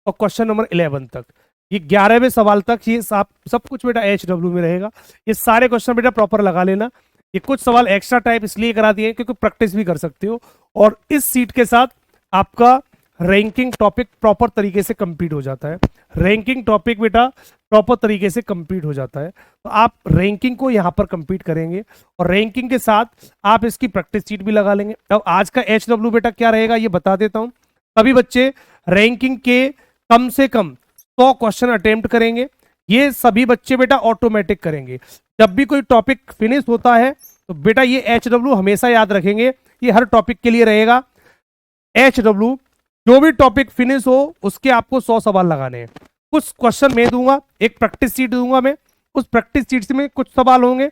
और क्वेश्चन नंबर 11 तक। ये 11वें सवाल तक ये सब कुछ बेटा HW में रहेगा। ये सारे क्वेश्चन बेटा प्रॉपर लगा लेना। ये कुछ सवाल एक्स्ट्रा टाइप इसलिए करा दिए क्योंकि प्रैक्टिस भी कर सकते हो, और इस सीट के साथ आपका रैंकिंग टॉपिक प्रॉपर तरीके से कंप्लीट हो जाता है। रैंकिंग टॉपिक बेटा प्रॉपर तरीके से कंप्लीट हो जाता है। तो आप रैंकिंग को यहाँ पर कंप्लीट करेंगे और रैंकिंग के साथ आप इसकी प्रैक्टिस सीट भी लगा लेंगे। अब आज का HW बेटा क्या रहेगा ये बता देता हूँ। सभी बच्चे रैंकिंग के कम से कम 100 क्वेश्चन अटेम्प्ट करेंगे। ये सभी बच्चे बेटा ऑटोमेटिक करेंगे। जब भी कोई टॉपिक फिनिश होता है तो बेटा ये HW हमेशा याद रखेंगे, ये हर टॉपिक के लिए रहेगा। HW जो भी टॉपिक फिनिश हो उसके आपको 100 सवाल लगाने हैं। कुछ क्वेश्चन मैं दूंगा, एक प्रैक्टिस सीट दूंगा मैं, उस प्रैक्टिस सीट में कुछ सवाल होंगे,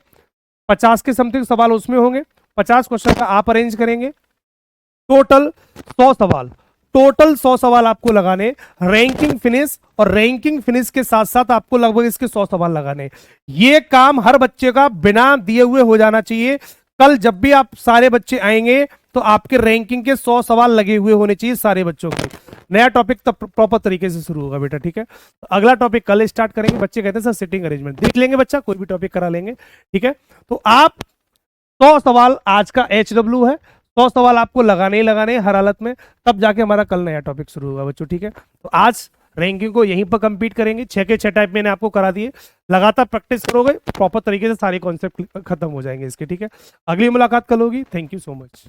50 के समथिंग सवाल उसमें होंगे। 50 क्वेश्चन का आप अरेंज करेंगे। टोटल 100 सवाल आपको लगाने रैंकिंग फिनिश, और रैंकिंग फिनिश के साथ साथ आपको लगभग इसके 100 सवाल लगाने। ये काम हर बच्चे का बिना दिए हुए हो जाना चाहिए। कल जब भी आप सारे बच्चे आएंगे तो आपके रैंकिंग के 100 सवाल लगे हुए होने चाहिए सारे बच्चों के। नया टॉपिक तब प्रॉपर तरीके से शुरू होगा बेटा। ठीक है, तो अगला टॉपिक कल स्टार्ट करेंगे। बच्चे कहते हैं सर सिटिंग अरेंजमेंट देख लेंगे, बच्चा कोई भी टॉपिक करा लेंगे। ठीक है, तो आप 100 सवाल आज का HW है, 100 सवाल आपको लगाने ही लगाने हर हालत में, तब जाके हमारा कल नया टॉपिक शुरू होगा बच्चों। ठीक है, तो आज रैंकिंग को यहीं पर कंप्लीट करेंगे। 6 के 6 टाइप मैंने आपको करा दिए, लगातार प्रैक्टिस करोगे प्रॉपर तरीके से सारे कॉन्सेप्ट खत्म हो जाएंगे इसके। ठीक है, अगली मुलाकात कल होगी। Thank you so much.